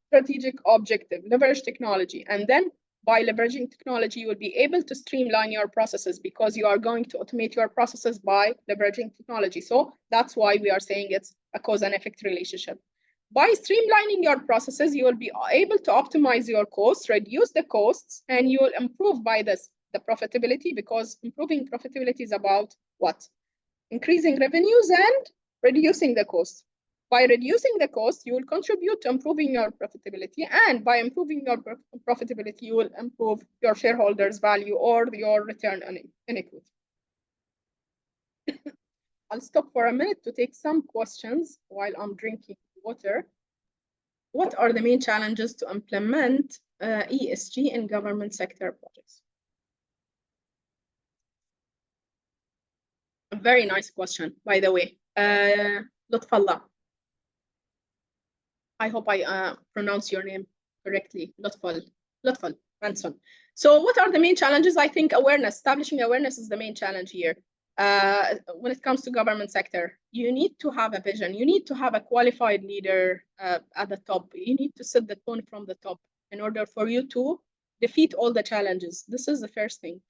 strategic objective, leverage technology. And then by leveraging technology, you will be able to streamline your processes because you are going to automate your processes by leveraging technology. So that's why we are saying it's a cause and effect relationship. By streamlining your processes, you will be able to optimize your costs, reduce the costs, and you will improve by this the profitability, because improving profitability is about what? Increasing revenues and reducing the costs. By reducing the cost, you will contribute to improving your profitability, and by improving your profitability, you will improve your shareholders' value or your return on equity. I'll stop for a minute to take some questions while I'm drinking water. What are the main challenges to implement ESG in government sector projects? A very nice question, by the way. Lutfallah. I hope I pronounce your name correctly, Lutfal Manson. So what are the main challenges? I think awareness, establishing awareness is the main challenge here. When it comes to government sector, you need to have a vision. You need to have a qualified leader at the top. You need to set the tone from the top in order for you to defeat all the challenges. This is the first thing.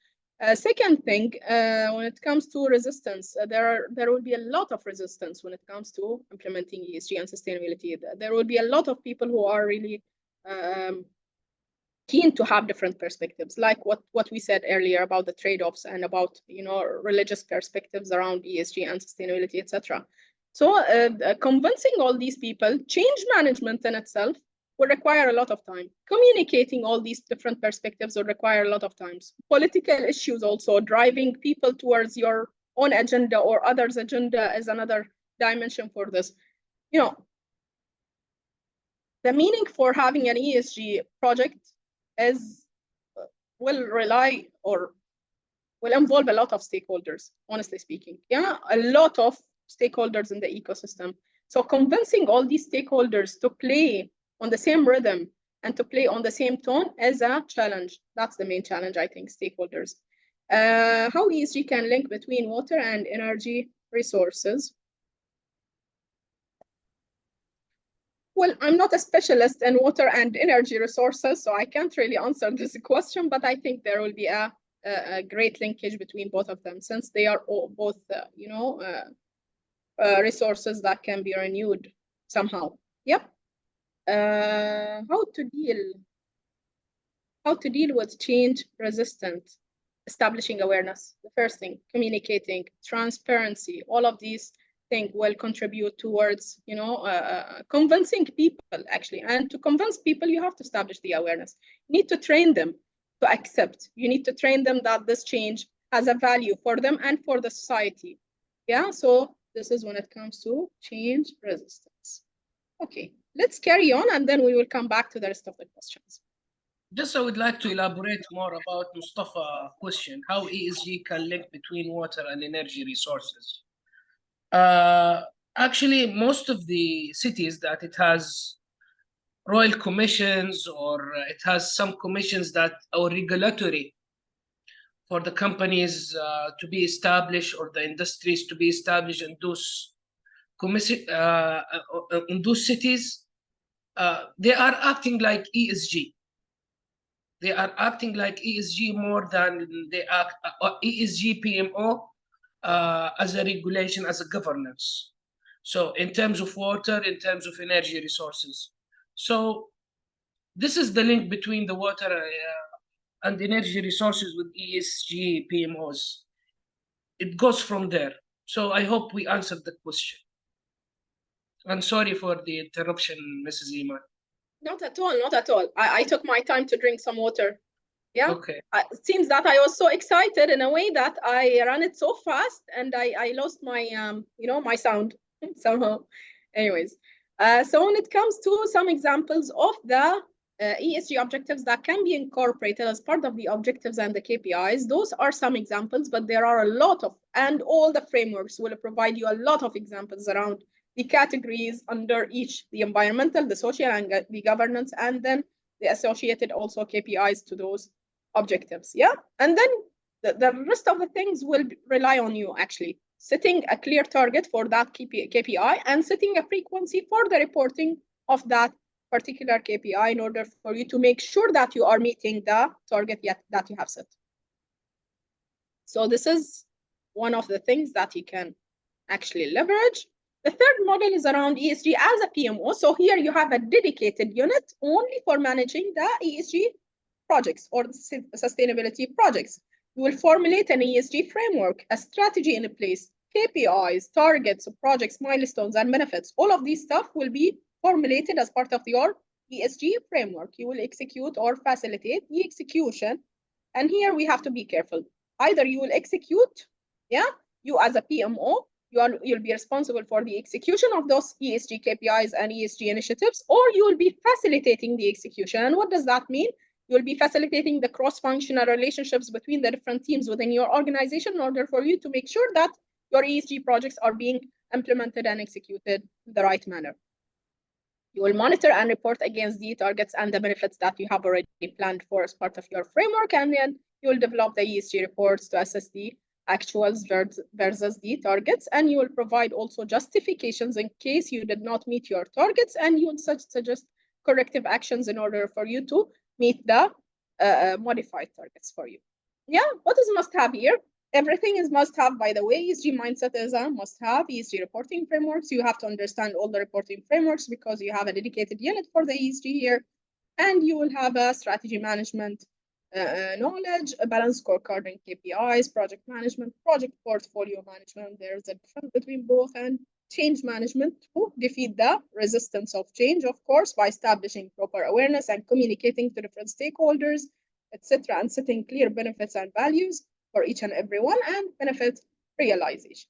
Second thing, when it comes to resistance, there will be a lot of resistance when it comes to implementing ESG and sustainability. There will be a lot of people who are really keen to have different perspectives, like what we said earlier about the trade-offs and about religious perspectives around ESG and sustainability, etc. So convincing all these people, change management in itself will require a lot of time. Communicating all these different perspectives will require a lot of times. Political issues also, driving people towards your own agenda or others' agenda is another dimension for this. The meaning for having an ESG project will rely or will involve a lot of stakeholders, honestly speaking. Yeah, a lot of stakeholders in the ecosystem. So convincing all these stakeholders to play on the same rhythm and to play on the same tone is a challenge. That's the main challenge, I think, stakeholders. How ESG can link between water and energy resources? Well, I'm not a specialist in water and energy resources, so I can't really answer this question, but I think there will be a great linkage between both of them, since they are both, resources that can be renewed somehow. Yep. How to deal with change resistance, establishing awareness. The first thing, communicating, transparency, all of these things will contribute towards convincing people, actually. And to convince people, you have to establish the awareness. You need to train them to accept. You need to train them that this change has a value for them and for the society. Yeah, so this is when it comes to change resistance. Okay, let's carry on, and then we will come back to the rest of the questions. Just I would like to elaborate more about Mustafa's question, how ESG can link between water and energy resources. Actually, most of the cities that it has royal commissions, or it has some commissions that are regulatory for the companies to be established, or the industries to be established in those in those cities, they are acting like ESG. They are acting like ESG more than they act ESG PMO as a regulation, as a governance. So in terms of water, in terms of energy resources. So this is the link between the water and energy resources with ESG PMOs. It goes from there. So I hope we answered the question. And sorry for the interruption, Mrs. Iman. Not at all, not at all. I took my time to drink some water. Yeah. Okay. It seems that I was so excited in a way that I ran it so fast and I lost my, my sound somehow. Anyways, so when it comes to some examples of the ESG objectives that can be incorporated as part of the objectives and the KPIs, those are some examples, but there are a lot of, and all the frameworks will provide you a lot of examples around the categories under each, the environmental, the social, and the governance, and then the associated also KPIs to those objectives. Yeah. And then the rest of the things will rely on you actually setting a clear target for that KPI and setting a frequency for the reporting of that particular KPI in order for you to make sure that you are meeting the target that you have set. So this is one of the things that you can actually leverage. The third model is around ESG as a PMO. So here you have a dedicated unit only for managing the ESG projects or sustainability projects. You will formulate an ESG framework, a strategy in place, KPIs, targets, projects, milestones, and benefits. All of these stuff will be formulated as part of your ESG framework. You will execute or facilitate the execution. And here we have to be careful. Either you will execute, you as a PMO, you'll be responsible for the execution of those ESG KPIs and ESG initiatives, or you will be facilitating the execution. And what does that mean? You'll be facilitating the cross-functional relationships between the different teams within your organization in order for you to make sure that your ESG projects are being implemented and executed in the right manner. You will monitor and report against the targets and the benefits that you have already planned for as part of your framework, and then you will develop the ESG reports to assess the actuals versus the targets, and you will provide also justifications in case you did not meet your targets, and you will suggest corrective actions in order for you to meet the modified targets for you. Yeah, what is must-have here? Everything is must-have, by the way. ESG mindset is a must-have. ESG reporting frameworks, you have to understand all the reporting frameworks because you have a dedicated unit for the ESG here, and you will have a strategy management knowledge, a balanced scorecard and KPIs, project management, project portfolio management. There's a difference between both, and change management to defeat the resistance of change, of course, by establishing proper awareness and communicating to different stakeholders, etc., and setting clear benefits and values for each and every one, and benefit realization.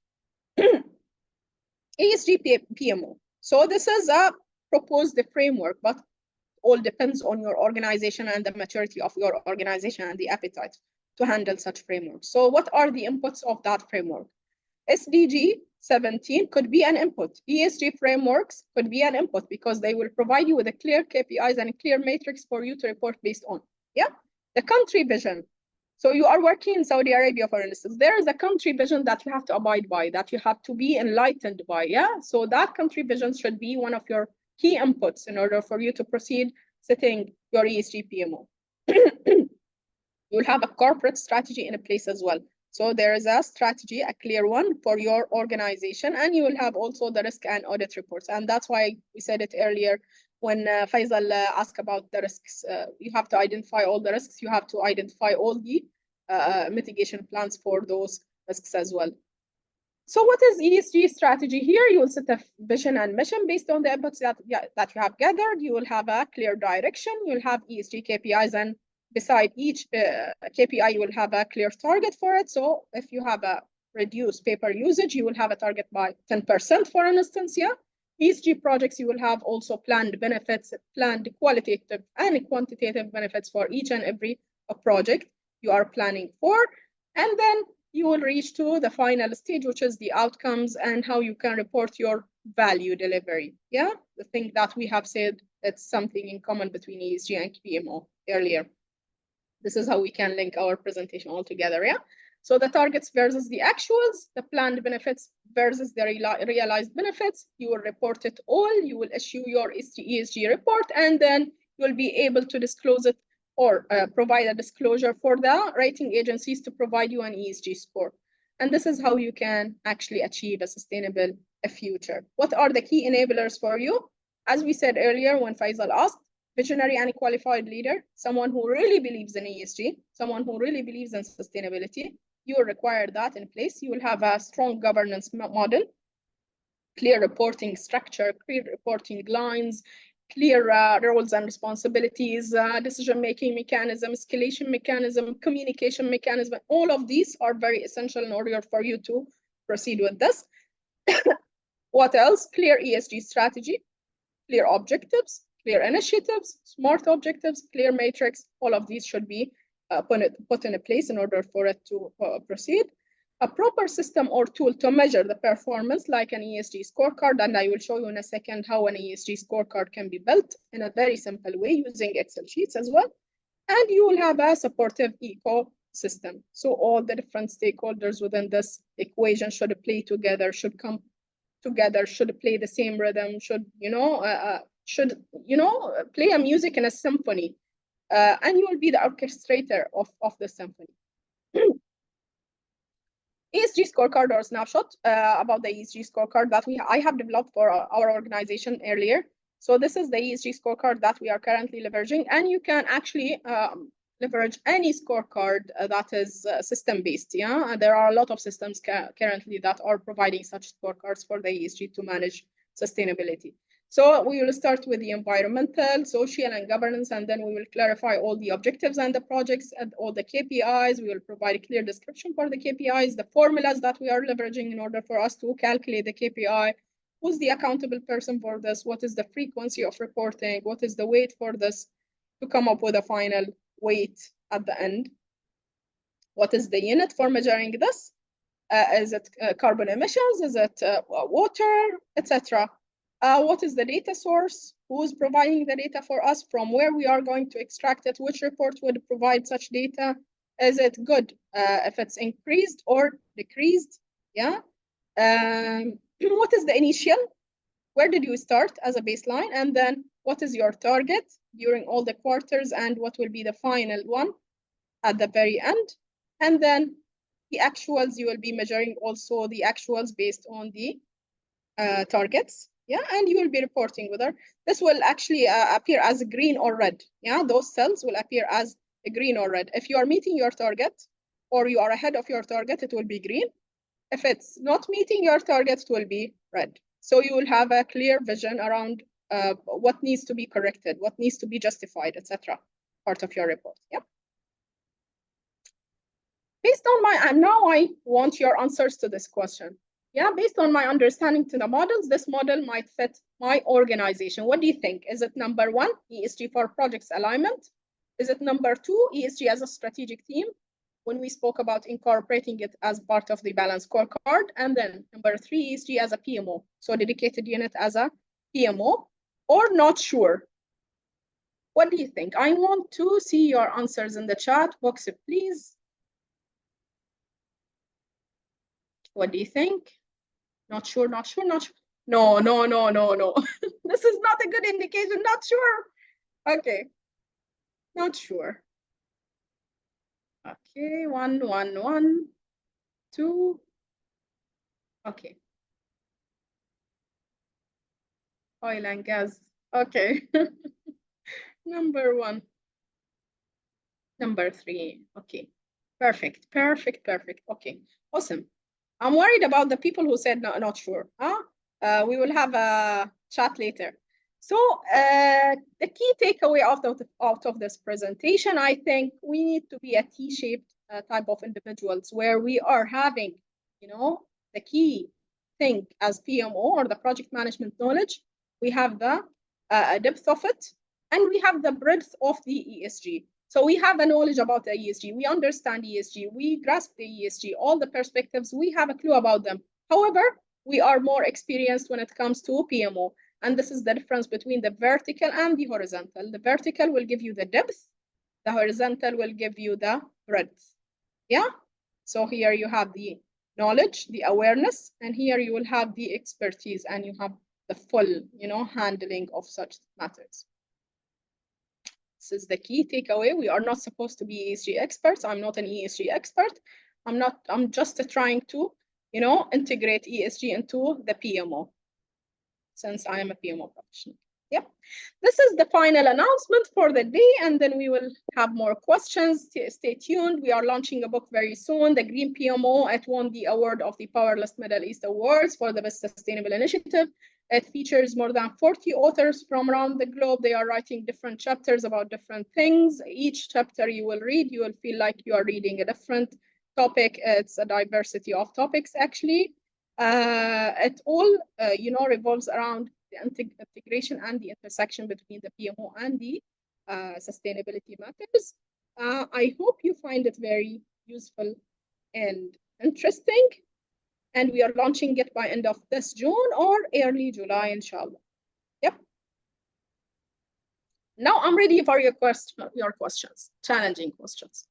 ESG PMO. So this is a proposed framework, but all depends on your organization and the maturity of your organization and the appetite to handle such frameworks. So what are the inputs of that framework? SDG 17 could be an input. ESG frameworks could be an input because they will provide you with a clear KPIs and a clear matrix for you to report based on. Yeah. The country vision. So you are working in Saudi Arabia, for instance. There is a country vision that you have to abide by, that you have to be enlightened by. Yeah. So that country vision should be one of your key inputs in order for you to proceed setting your ESG PMO. You'll have a corporate strategy in place as well. So there is a strategy, a clear one for your organization, and you will have also the risk and audit reports. And that's why we said it earlier when Faisal asked about the risks. You have to identify all the risks. You have to identify all the mitigation plans for those risks as well. So what is ESG strategy here? You will set a vision and mission based on the inputs that you have gathered. You will have a clear direction. You'll have ESG KPIs, and beside each KPI, you will have a clear target for it. So if you have a reduced paper usage, you will have a target by 10%, for instance. Yeah. ESG projects, you will have also planned benefits, planned qualitative and quantitative benefits for each and every project you are planning for. And then you will reach to the final stage, which is the outcomes and how you can report your value delivery. Yeah, the thing that we have said, it's something in common between ESG and PMO earlier. This is how we can link our presentation all together. Yeah. So the targets versus the actuals, the planned benefits versus the realized benefits. You will report it all. You will issue your ESG report, and then you'll be able to disclose it or provide a disclosure for the rating agencies to provide you an ESG score. And this is how you can actually achieve a sustainable future. What are the key enablers for you? As we said earlier, when Faisal asked, visionary and qualified leader, someone who really believes in ESG, someone who really believes in sustainability. You will require that in place. You will have a strong governance model. clear reporting structure, clear reporting lines, clear roles and responsibilities, decision-making mechanism, escalation mechanism, communication mechanism. All of these are very essential in order for you to proceed with this. What else? Clear ESG strategy, clear objectives, clear initiatives, smart objectives, clear matrix. All of these should be put in a place in order for it to proceed. A proper system or tool to measure the performance, like an ESG scorecard, and I will show you in a second how an ESG scorecard can be built in a very simple way using Excel sheets as well. And you will have a supportive ecosystem. So all the different stakeholders within this equation should play together, should come together, should play the same rhythm, should play a music in a symphony, and you will be the orchestrator of the symphony. ESG scorecard or snapshot about the ESG scorecard that I have developed for our organization earlier. So this is the ESG scorecard that we are currently leveraging, and you can actually leverage any scorecard that is system-based. Yeah, there are a lot of systems currently that are providing such scorecards for the ESG to manage sustainability. So we will start with the environmental, social, and governance, and then we will clarify all the objectives and the projects and all the KPIs. We will provide a clear description for the KPIs, the formulas that we are leveraging in order for us to calculate the KPI. Who's the accountable person for this? What is the frequency of reporting? What is the weight for this to come up with a final weight at the end? What is the unit for measuring this? Is it carbon emissions? Is it water, etc.? What is the data source? Who's providing the data for us? From where we are going to extract it? Which report would provide such data? Is it good if it's increased or decreased? Yeah. What is the initial? Where did you start as a baseline? And then what is your target during all the quarters? And what will be the final one at the very end? And then the actuals, you will be measuring also the actuals based on the targets. Yeah, and you will be reporting whether this will actually appear as green or red. Yeah, those cells will appear as a green or red. If you are meeting your target or you are ahead of your target, it will be green. If it's not meeting your target, it will be red. So you will have a clear vision around what needs to be corrected, what needs to be justified, etc. Part of your report. Yeah. Based on and now I want your answers to this question. Yeah, based on my understanding to the models, this model might fit my organization. What do you think? Is it number 1, ESG for projects alignment? Is it number 2, ESG as a strategic theme, when we spoke about incorporating it as part of the balance scorecard? And then number 3, ESG as a PMO, so dedicated unit as a PMO, or not sure? What do you think? I want to see your answers in the chat box, please. What do you think? Not sure, not sure, not sure. No. This is not a good indication. Not sure. Okay. Not sure. Okay, 1. 2. Okay. Oil and gas. Okay. Number 1. Number 3. Okay. Perfect. Okay. Awesome. I'm worried about the people who said no, not sure. We will have a chat later. So the key takeaway out of this presentation, I think we need to be a T-shaped type of individuals where we are having, the key thing as PMO or the project management knowledge. We have the depth of it, and we have the breadth of the ESG. So we have a knowledge about the ESG. We understand ESG. We grasp the ESG, all the perspectives. We have a clue about them. However, we are more experienced when it comes to PMO. And this is the difference between the vertical and the horizontal. The vertical will give you the depth. The horizontal will give you the breadth. Yeah? So here you have the knowledge, the awareness, and here you will have the expertise, and you have the full, handling of such matters. This is the key takeaway. We are not supposed to be ESG experts. I'm not an ESG expert. I'm just trying to, integrate ESG into the PMO, since I am a PMO professional. Yep. This is the final announcement for the day, and then we will have more questions. Stay tuned. We are launching a book very soon, The Green PMO. It won the award of the Powerless Middle East Awards for the Best Sustainable Initiative. It features more than 40 authors from around the globe. They are writing different chapters about different things. Each chapter you will read, you will feel like you are reading a different topic. It's a diversity of topics, actually. It all, revolves around the integration and the intersection between the PMO and the sustainability matters. I hope you find it very useful and interesting. And we are launching it by end of this June or early July, inshallah. Yep. Now I'm ready for your questions, challenging questions.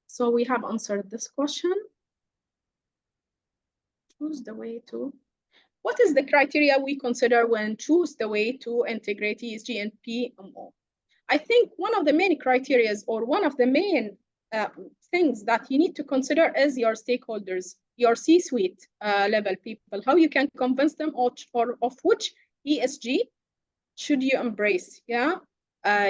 So we have answered this question. Choose the way to. What is the criteria we consider when choose the way to integrate ESG and PMO? I think one of the main criteria or one of the main things that you need to consider is your stakeholders, your C-suite level people, how you can convince them of which ESG should you embrace. Yeah,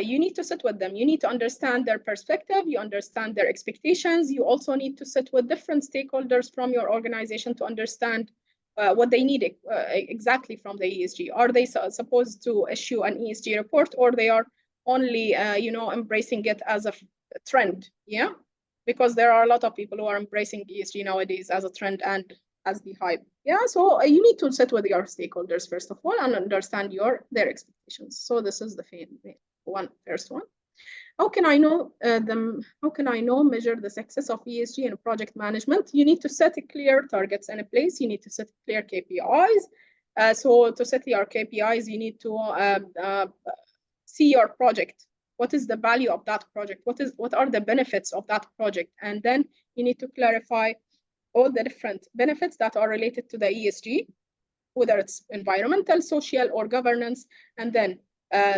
you need to sit with them. You need to understand their perspective. You understand their expectations. You also need to sit with different stakeholders from your organization to understand what they need exactly from the ESG. Are they supposed to issue an ESG report, or they are only embracing it as a trend? Yeah, because there are a lot of people who are embracing ESG nowadays as a trend and as the hype. Yeah, so you need to sit with your stakeholders first of all and understand their expectations. So this is the first one. How can I know measure the success of ESG in project management? You need to set clear targets in place. You need to set clear KPIs. So to set your KPIs, you need to see your project. What is the value of that project? What are the benefits of that project? And then you need to clarify all the different benefits that are related to the ESG, whether it's environmental, social, or governance. And then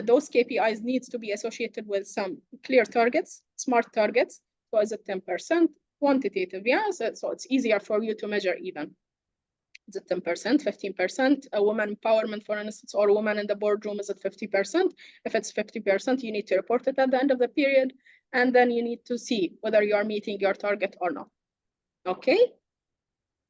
those KPIs needs to be associated with some clear targets, smart targets. So is it 10% quantitative? Yeah, so it's easier for you to measure even. Is it 10%, 15%? A woman empowerment, for instance, or woman in the boardroom, is it 50%? If it's 50%, you need to report it at the end of the period. And then you need to see whether you are meeting your target or not. Okay.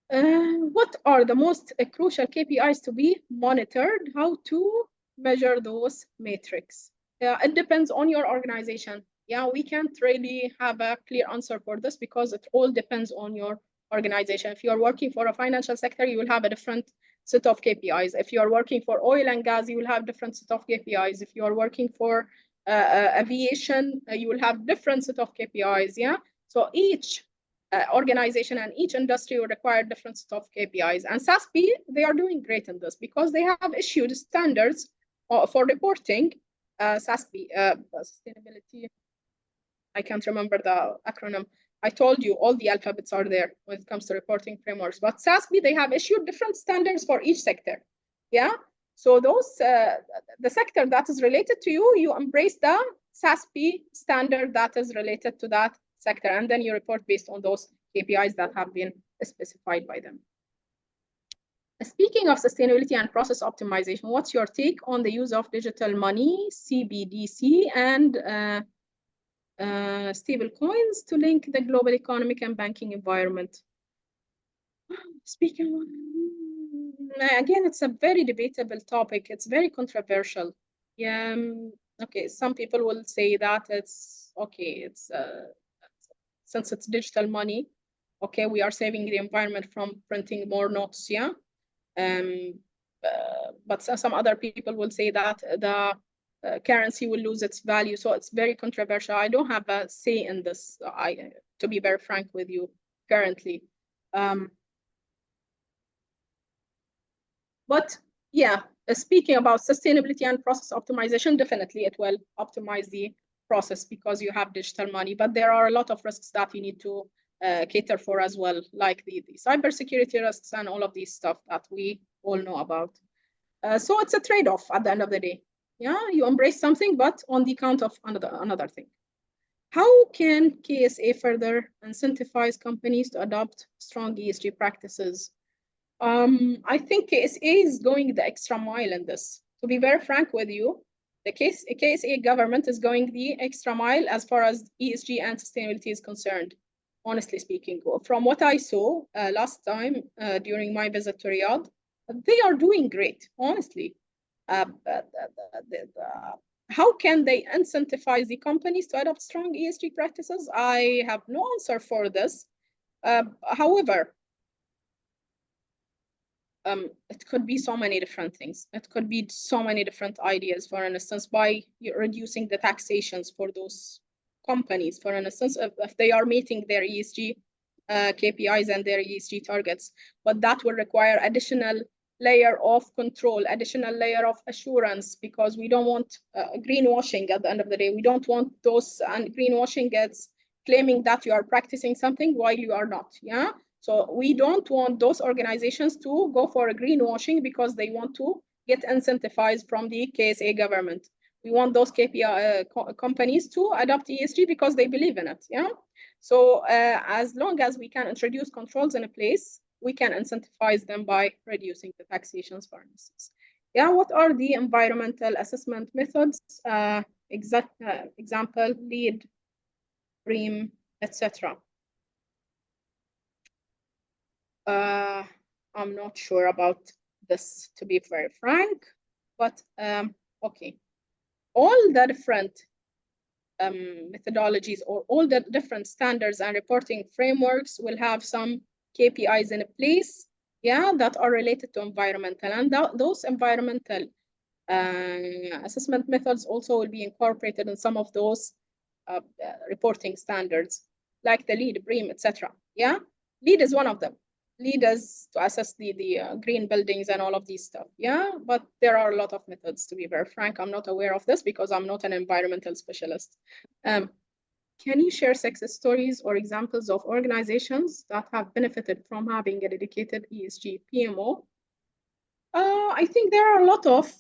What are the most crucial KPIs to be monitored? How to measure those metrics? It depends on your organization. Yeah, we can't really have a clear answer for this because it all depends on your organization. If you're working for a financial sector, you will have a different set of KPIs. If you're working for oil and gas, you will have different set of KPIs. If you're working for aviation, you will have different set of KPIs. Yeah, so each organization and each industry will require different set of KPIs. And SASB, they are doing great in this because they have issued standards for reporting. SASB, sustainability, I can't remember the acronym. I told you all the alphabets are there when it comes to reporting frameworks. But SASB, they have issued different standards for each sector. Yeah. So those the sector that is related to you, you embrace the SASB standard that is related to that sector, and then you report based on those KPIs that have been specified by them. Speaking of sustainability and process optimization, what's your take on the use of digital money, CBDC, and stable coins to link the global economic and banking environment? Speaking again, it's a very debatable topic. It's very controversial. Yeah. Okay. Some people will say that it's okay. It's since it's digital money, okay, we are saving the environment from printing more notes. Yeah. But some other people will say that the currency will lose its value. So it's very controversial. I don't have a say in this. To be very frank with you, currently. But yeah, speaking about sustainability and process optimization, definitely it will optimize the process because you have digital money. But there are a lot of risks that you need to cater for as well, like the cybersecurity risks and all of these stuff that we all know about. So it's a trade-off at the end of the day. Yeah, you embrace something, but on the account of another thing. How can KSA further incentivize companies to adopt strong ESG practices? I think KSA is going the extra mile in this. To be very frank with you, the KSA government is going the extra mile as far as ESG and sustainability is concerned, honestly speaking. From what I saw last time during my visit to Riyadh, they are doing great, honestly. How can they incentivize the companies to adopt strong ESG practices? I have no answer for this. However, it could be so many different things. It could be so many different ideas. For instance, by reducing the taxations for those companies, for instance, if they are meeting their ESG KPIs and their ESG targets, but that will require additional layer of control, additional layer of assurance, because we don't want greenwashing at the end of the day. We don't want those, and greenwashing gets claiming that you are practicing something while you are not, yeah? So we don't want those organizations to go for a greenwashing because they want to get incentivized from the KSA government. We want those KPI companies to adopt ESG because they believe in it, yeah? So as long as we can introduce controls in a place, we can incentivize them by reducing the taxations, for instance. Yeah, what are the environmental assessment methods? Example, LEED, BREEAM, etc. I'm not sure about this, to be very frank, but okay. All the different methodologies or all the different standards and reporting frameworks will have some KPIs in place, yeah, that are related to environmental, and those environmental assessment methods also will be incorporated in some of those reporting standards, like the LEED, BREEAM, etc. Yeah, LEED is one of them. LEED is to assess the green buildings and all of these stuff. Yeah, but there are a lot of methods, to be very frank. I'm not aware of this because I'm not an environmental specialist. Can you share success stories or examples of organizations that have benefited from having a dedicated ESG PMO? I think there are a lot of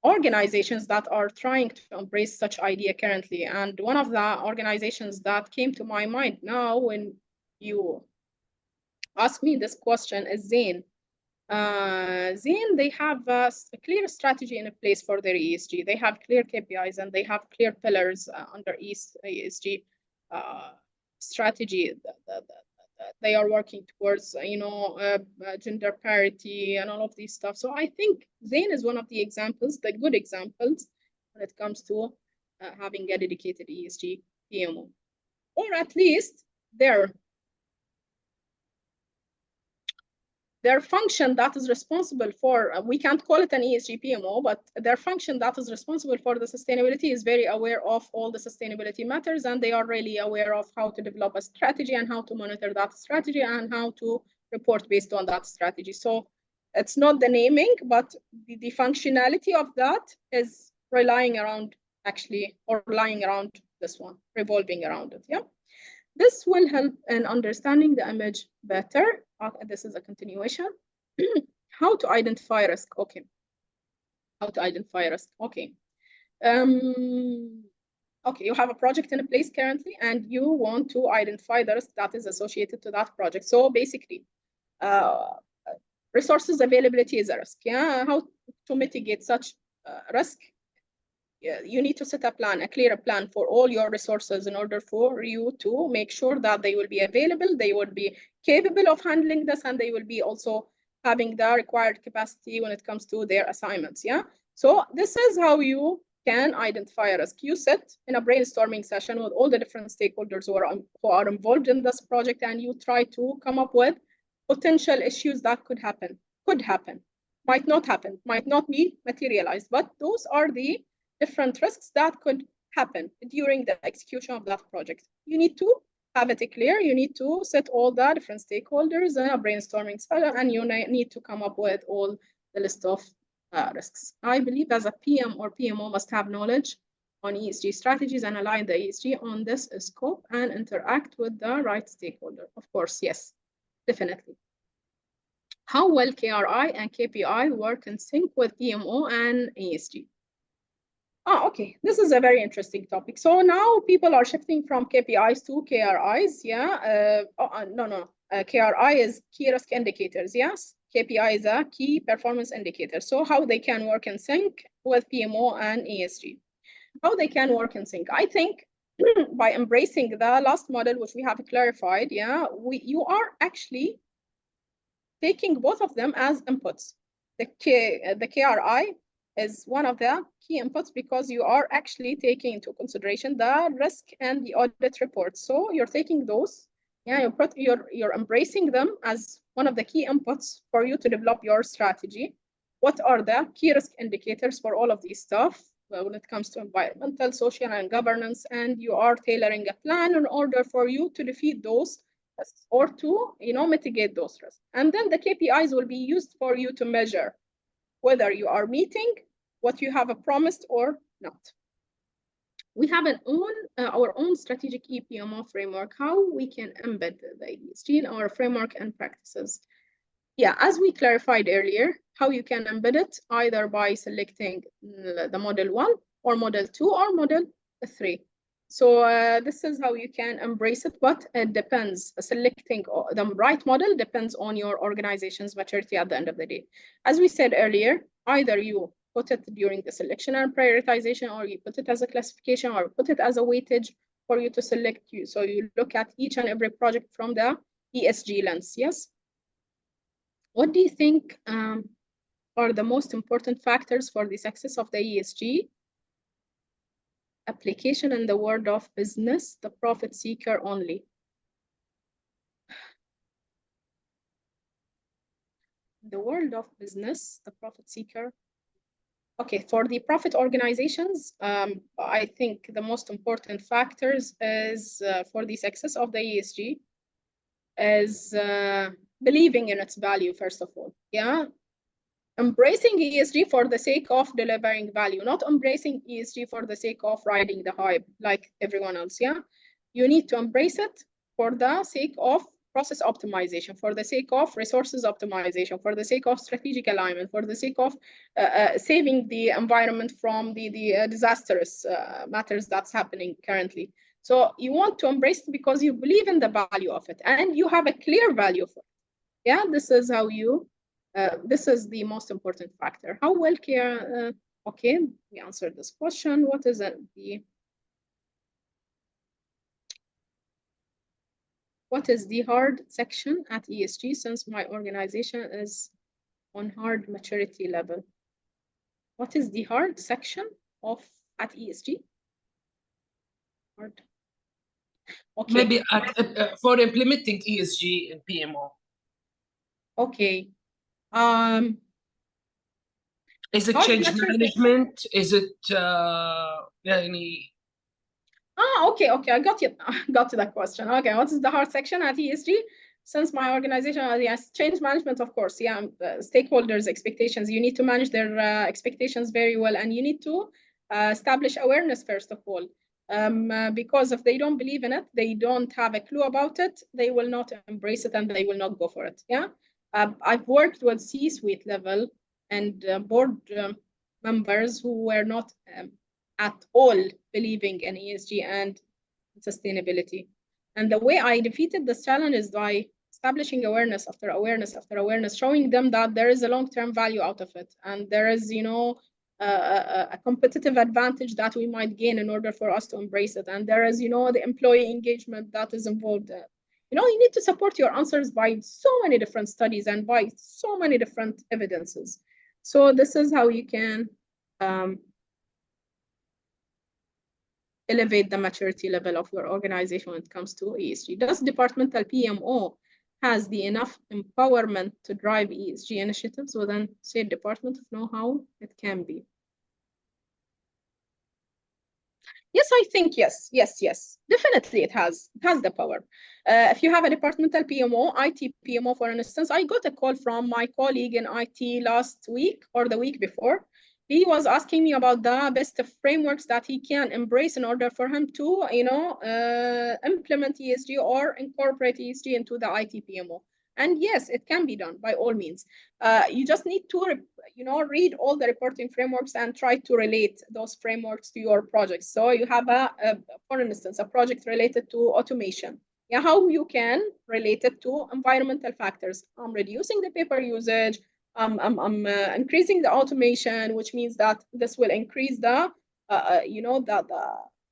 organizations that are trying to embrace such idea currently. And one of the organizations that came to my mind now when you ask me this question is Zain. Zain, they have a clear strategy in place for their ESG. They have clear KPIs and they have clear pillars under ESG strategy. They are working towards, gender parity and all of these stuff. So I think Zain is one of the examples, the good examples, when it comes to having a dedicated ESG PMO, or at least their function that is responsible for, we can't call it an ESG PMO, but their function that is responsible for the sustainability is very aware of all the sustainability matters, and they are really aware of how to develop a strategy and how to monitor that strategy and how to report based on that strategy. So it's not the naming, but the functionality of that is relying around this one, revolving around it, yeah? This will help in understanding the image better. This is a continuation. How to identify risk. Okay. How to identify risk. Okay. Okay, you have a project in place currently, and you want to identify the risk that is associated to that project. So basically, resources availability is a risk. Yeah, how to mitigate such risk? You need to set a plan, a clear plan for all your resources in order for you to make sure that they will be available, they will be capable of handling this, and they will be also having the required capacity when it comes to their assignments, yeah? So this is how you can identify a risk. You sit in a brainstorming session with all the different stakeholders who are involved in this project, and you try to come up with potential issues that could happen, might not happen, might not be materialized, but those are the different risks that could happen during the execution of that project. You need to have it clear. You need to set all the different stakeholders in a brainstorming session, and you need to come up with all the list of risks. I believe as a PM or PMO must have knowledge on ESG strategies and align the ESG on this scope and interact with the right stakeholder. Of course, yes, definitely. How well KRI and KPI work in sync with PMO and ESG? Okay, this is a very interesting topic. So now people are shifting from KPIs to KRIs, yeah? No. KRI is key risk indicators, yes. KPI is a key performance indicator. So how they can work in sync with PMO and ESG. How they can work in sync. I think by embracing the last model, which we have clarified, yeah, you are actually taking both of them as inputs. The KRI is one of the key inputs because you are actually taking into consideration the risk and the audit report. So you're taking those, yeah, you're embracing them as one of the key inputs for you to develop your strategy. What are the key risk indicators for all of these stuff? Well, when it comes to environmental, social, and governance, and you are tailoring a plan in order for you to defeat those or to mitigate those risks. And then the KPIs will be used for you to measure whether you are meeting what you have promised or not. We have our own strategic EPMO framework, how we can embed the ESG in our framework and practices. Yeah, as we clarified earlier, how you can embed it either by selecting the model 1 or model 2 or model 3. So this is how you can embrace it, but it depends. Selecting the right model depends on your organization's maturity at the end of the day. As we said earlier, either you put it during the selection and prioritization, or you put it as a classification, or put it as a weightage for you to select you. So you look at each and every project from the ESG lens, yes? What do you think are the most important factors for the success of the ESG application in the world of business, the profit seeker only? The world of business, the profit seeker. Okay, for the profit organizations, I think the most important factors is for the success of the ESG is believing in its value, first of all. Yeah, embracing ESG for the sake of delivering value, not embracing ESG for the sake of riding the hype like everyone else. Yeah, you need to embrace it for the sake of process optimization, for the sake of resources optimization, for the sake of strategic alignment, for the sake of saving the environment from the disastrous matters that's happening currently. So you want to embrace it because you believe in the value of it and you have a clear value for it. Yeah, this is how you this is the most important factor. How well care? Okay, we answered this question. What is what is the hard section at ESG since my organization is on hard maturity level? What is the hard section at ESG? Hard. Okay. Maybe for implementing ESG in PMO. Okay. Is it change management? Is it any? Okay. I got you. Got to that question. Okay, what is the hard section at ESG? Since my organization, yes, change management, of course. Yeah, stakeholders' expectations. You need to manage their expectations very well, and you need to establish awareness first of all. Because if they don't believe in it, they don't have a clue about it, they will not embrace it and they will not go for it. Yeah, I've worked with C-suite level and board members who were not at all believing in ESG and sustainability. And the way I defeated this challenge is by establishing awareness after awareness after awareness, showing them that there is a long-term value out of it, and there is, a competitive advantage that we might gain in order for us to embrace it. And there is, the employee engagement that is involved. You need to support your answers by so many different studies and by so many different evidences. So this is how you can elevate the maturity level of your organization when it comes to ESG. Does departmental PMO has the enough empowerment to drive ESG initiatives within said department? If no, how it can be? Yes, I think yes. Definitely it has the power. If you have a departmental PMO, IT PMO, for instance, I got a call from my colleague in IT last week or the week before. He was asking me about the best frameworks that he can embrace in order for him to, implement ESG or incorporate ESG into the IT PMO. And yes, it can be done by all means. You just need to, read all the reporting frameworks and try to relate those frameworks to your projects. So you have for instance, a project related to automation. Yeah, how you can relate it to environmental factors. I'm reducing the paper usage. I'm increasing the automation, which means that this will increase the the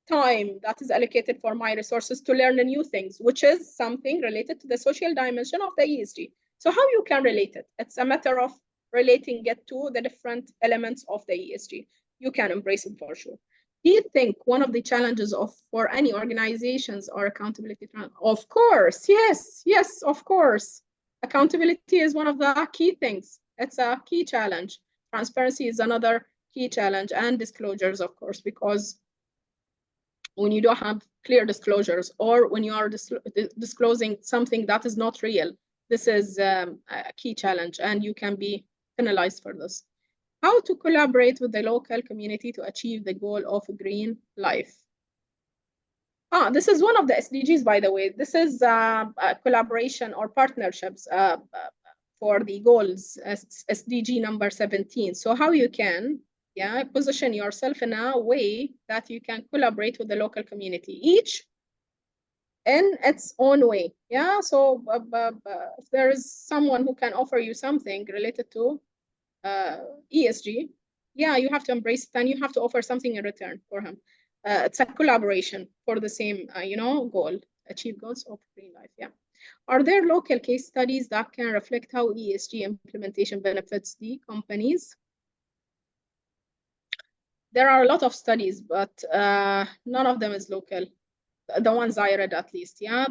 time that is allocated for my resources to learn the new things, which is something related to the social dimension of the ESG. So how you can relate it? It's a matter of relating it to the different elements of the ESG. You can embrace it for sure. Do you think one of the challenges for any organizations are accountability? Of course, yes, of course. Accountability is one of the key things. It's a key challenge. Transparency is another key challenge, and disclosures, of course, because when you don't have clear disclosures, or when you are disclosing something that is not real, this is a key challenge, and you can be penalized for this. How to collaborate with the local community to achieve the goal of green life. This is one of the SDGs, by the way. This is a collaboration or partnerships for the goals, SDG number 17. So how you can position yourself in a way that you can collaborate with the local community, each in its own way. Yeah, so if there is someone who can offer you something related to ESG, yeah, you have to embrace it, and you have to offer something in return for him. It's a collaboration for the same, goal, achieve goals of green life. Yeah. Are there local case studies that can reflect how ESG implementation benefits the companies? There are a lot of studies, but none of them is local. The ones I read, at least. Yeah.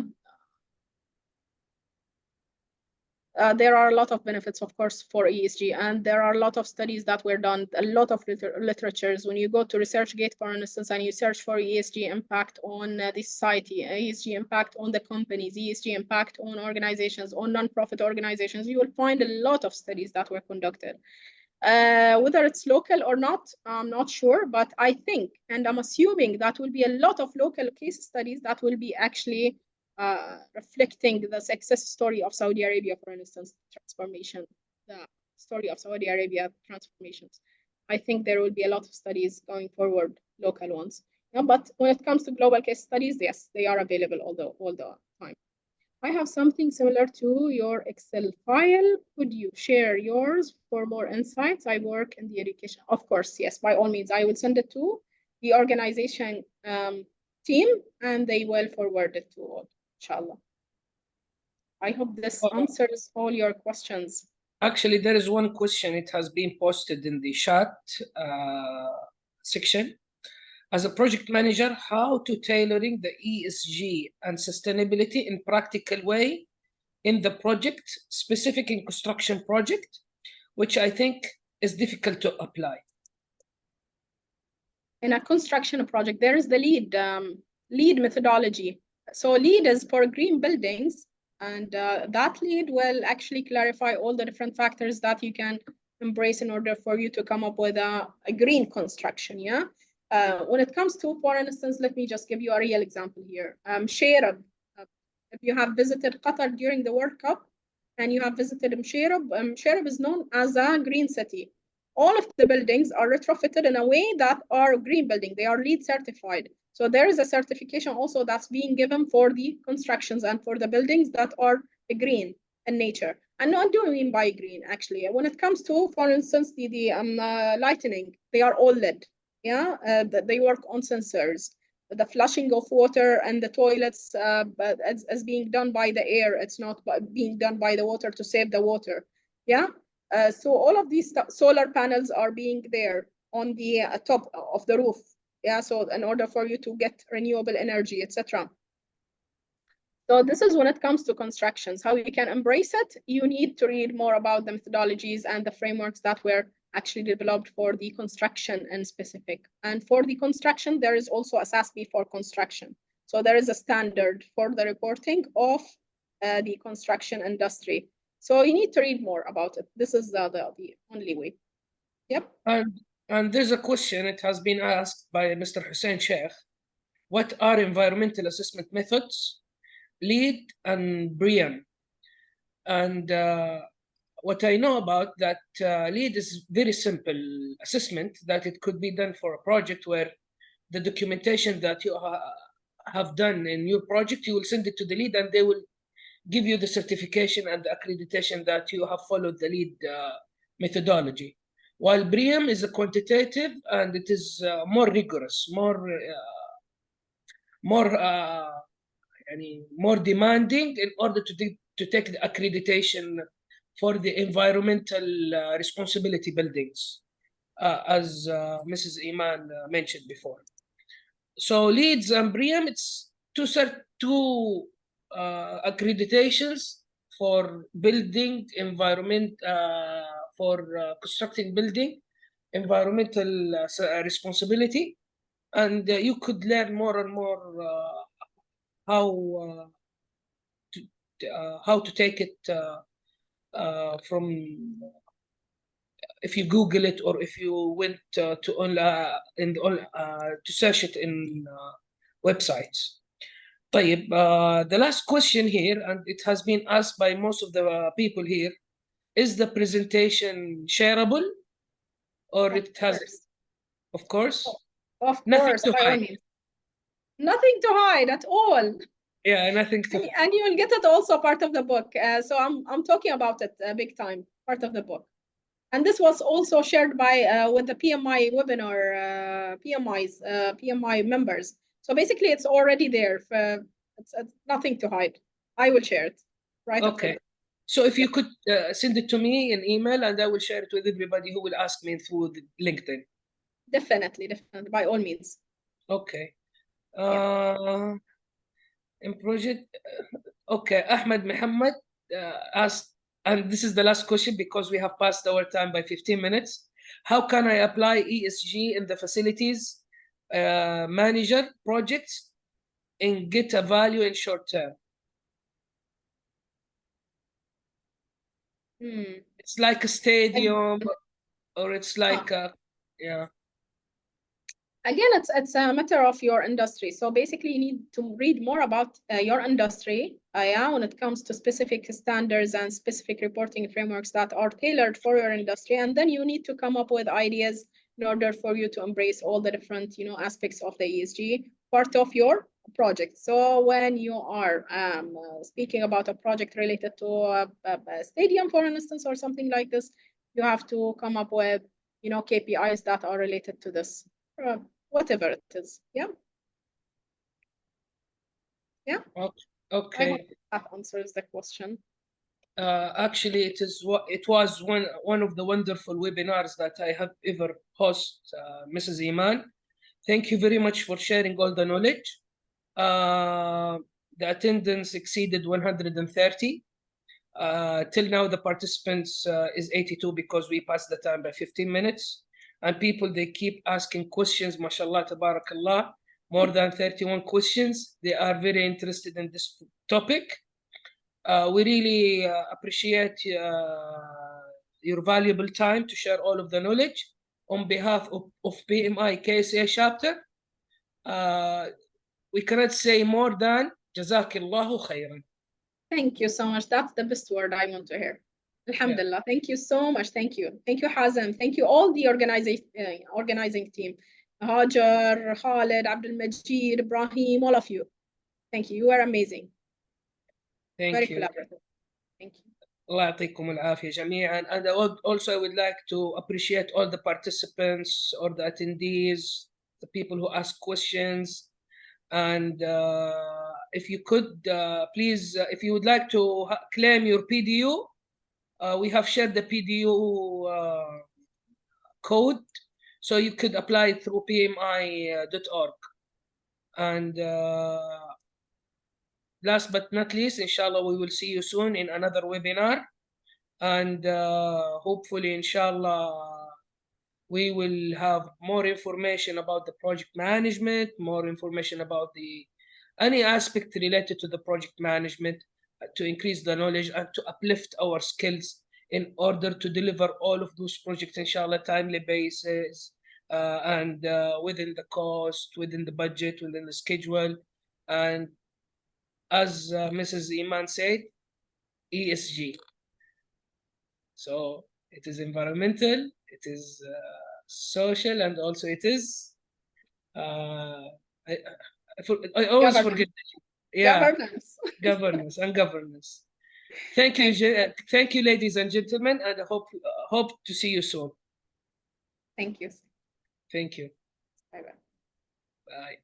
There are a lot of benefits, of course, for ESG, and there are a lot of studies that were done, a lot of literatures. When you go to ResearchGate, for instance, and you search for ESG impact on the society, ESG impact on the companies, ESG impact on organizations, on non-profit organizations, you will find a lot of studies that were conducted. Whether it's local or not, I'm not sure, but I think, and I'm assuming, that will be a lot of local case studies that will be actually reflecting the success story of Saudi Arabia, for instance, transformation, the story of Saudi Arabia transformations. I think there will be a lot of studies going forward, local ones. Yeah, but when it comes to global case studies, yes, they are available all the time. I have something similar to your Excel file. Could you share yours for more insights? I work in the education. Of course, yes, by all means, I will send it to the organization team, and they will forward it to all, inshallah. I hope this answers all your questions. Actually, there is one question. It has been posted in the chat section. As a project manager, how to tailoring the ESG and sustainability in practical way in the project, specific in construction project, which I think is difficult to apply. In a construction project, there is the LEED methodology. So LEED is for green buildings, and that LEED will actually clarify all the different factors that you can embrace in order for you to come up with a green construction. Yeah. When it comes to, for instance, let me just give you a real example here. Sharab. If you have visited Qatar during the World Cup and you have visited Sharab, Sharab is known as a green city. All of the buildings are retrofitted in a way that are green building. They are LEED certified. So there is a certification also that's being given for the constructions and for the buildings that are green in nature. And what do I mean by green, actually? When it comes to, for instance, the lighting, they are all LED. Yeah, they work on sensors. The flushing of water and the toilets as being done by the air. It's not being done by the water to save the water. Yeah. So all of these solar panels are being there on the top of the roof. Yeah. So in order for you to get renewable energy, etc. So this is when it comes to constructions, how you can embrace it. You need to read more about the methodologies and the frameworks that were actually developed for the construction in specific. And for the construction, there is also a SASB for construction. So there is a standard for the reporting of the construction industry. So you need to read more about it. This is the only way. Yep. And there's a question, it has been asked by Mr. Hussein Sheikh. What are environmental assessment methods, LEED and BREEAM? And what I know about that, LEED is very simple assessment that it could be done for a project where the documentation that you have done in your project, you will send it to the lead, and they will give you the certification and the accreditation that you have followed the lead methodology. While BREEAM is a quantitative, and it is more rigorous, more demanding in order to take the accreditation for the environmental responsibility buildings, as Mrs. Iman mentioned before. So LEEDs and BREEAM, it's two accreditations for building environment, for constructing building environmental responsibility, and you could learn more and more how to take it from, if you Google it, or if you went to search it in websites. طيب, the last question here, and it has been asked by most of the people here, is the presentation shareable, or it has, of course, nothing to hide. Nothing to hide at all. Yeah, nothing to hide. And you will get it also part of the book. So I'm talking about it big time, part of the book. And this was also shared by with the PMI webinar, PMI members. So basically, it's already there. It's nothing to hide. I will share it right Okay. after. So if you could send it to me in email, and I will share it with everybody who will ask me through the LinkedIn. Definitely, by all means. Okay. In project, okay, Ahmed Muhammad asked, and this is the last question because we have passed our time by 15 minutes. How can I apply ESG in the facilities manager projects and get a value in short term? It's like a stadium, or it's like yeah. Again, it's a matter of your industry. So basically, you need to read more about your industry, when it comes to specific standards and specific reporting frameworks that are tailored for your industry. And then you need to come up with ideas in order for you to embrace all the different, aspects of the ESG part of your project. So when you are speaking about a project related to a stadium, for instance, or something like this, you have to come up with, KPIs that are related to this. Whatever it is. Yeah. Yeah. Okay. I hope that answers the question. Actually, it was one of the wonderful webinars that I have ever hosted, Mrs. Iman. Thank you very much for sharing all the knowledge. The attendance exceeded 130. Till now, the participants is 82 because we passed the time by 15 minutes. And people, they keep asking questions, mashallah, tabarakallah, more than 31 questions. They are very interested in this topic. We really appreciate your valuable time to share all of the knowledge. On behalf of PMI KSA chapter, we cannot say more than Jazakillahu khairan. Thank you so much. That's the best word I want to hear. Alhamdulillah. Yeah. Thank you so much. Thank you. Thank you, Hazem. Thank you, all the organizing team. Hajar, Khalid, Abdul Majid, Ibrahim, all of you. Thank you. You are amazing. Thank you. Very collaborative. Thank you. Allah يعطيكم العافية جميعا. And also I would like to appreciate all the participants or the attendees, the people who ask questions. And if you could, please, if you would like to claim your PDU, we have shared the PDU code, so you could apply through pmi.org. And last but not least, inshallah, we will see you soon in another webinar. And hopefully, inshallah, we will have more information about the project management, more information about any aspect related to the project management, to increase the knowledge and to uplift our skills in order to deliver all of those projects, inshallah, timely basis, and within the cost, within the budget, within the schedule. And as Mrs. Iman said, ESG. So it is environmental, it is social, and also it is I always Governance. forget. Yeah, Governance. governance and governance. Thank you, thank you, ladies and gentlemen, and I hope to see you soon. Thank you. Thank you. Bye-bye. Bye.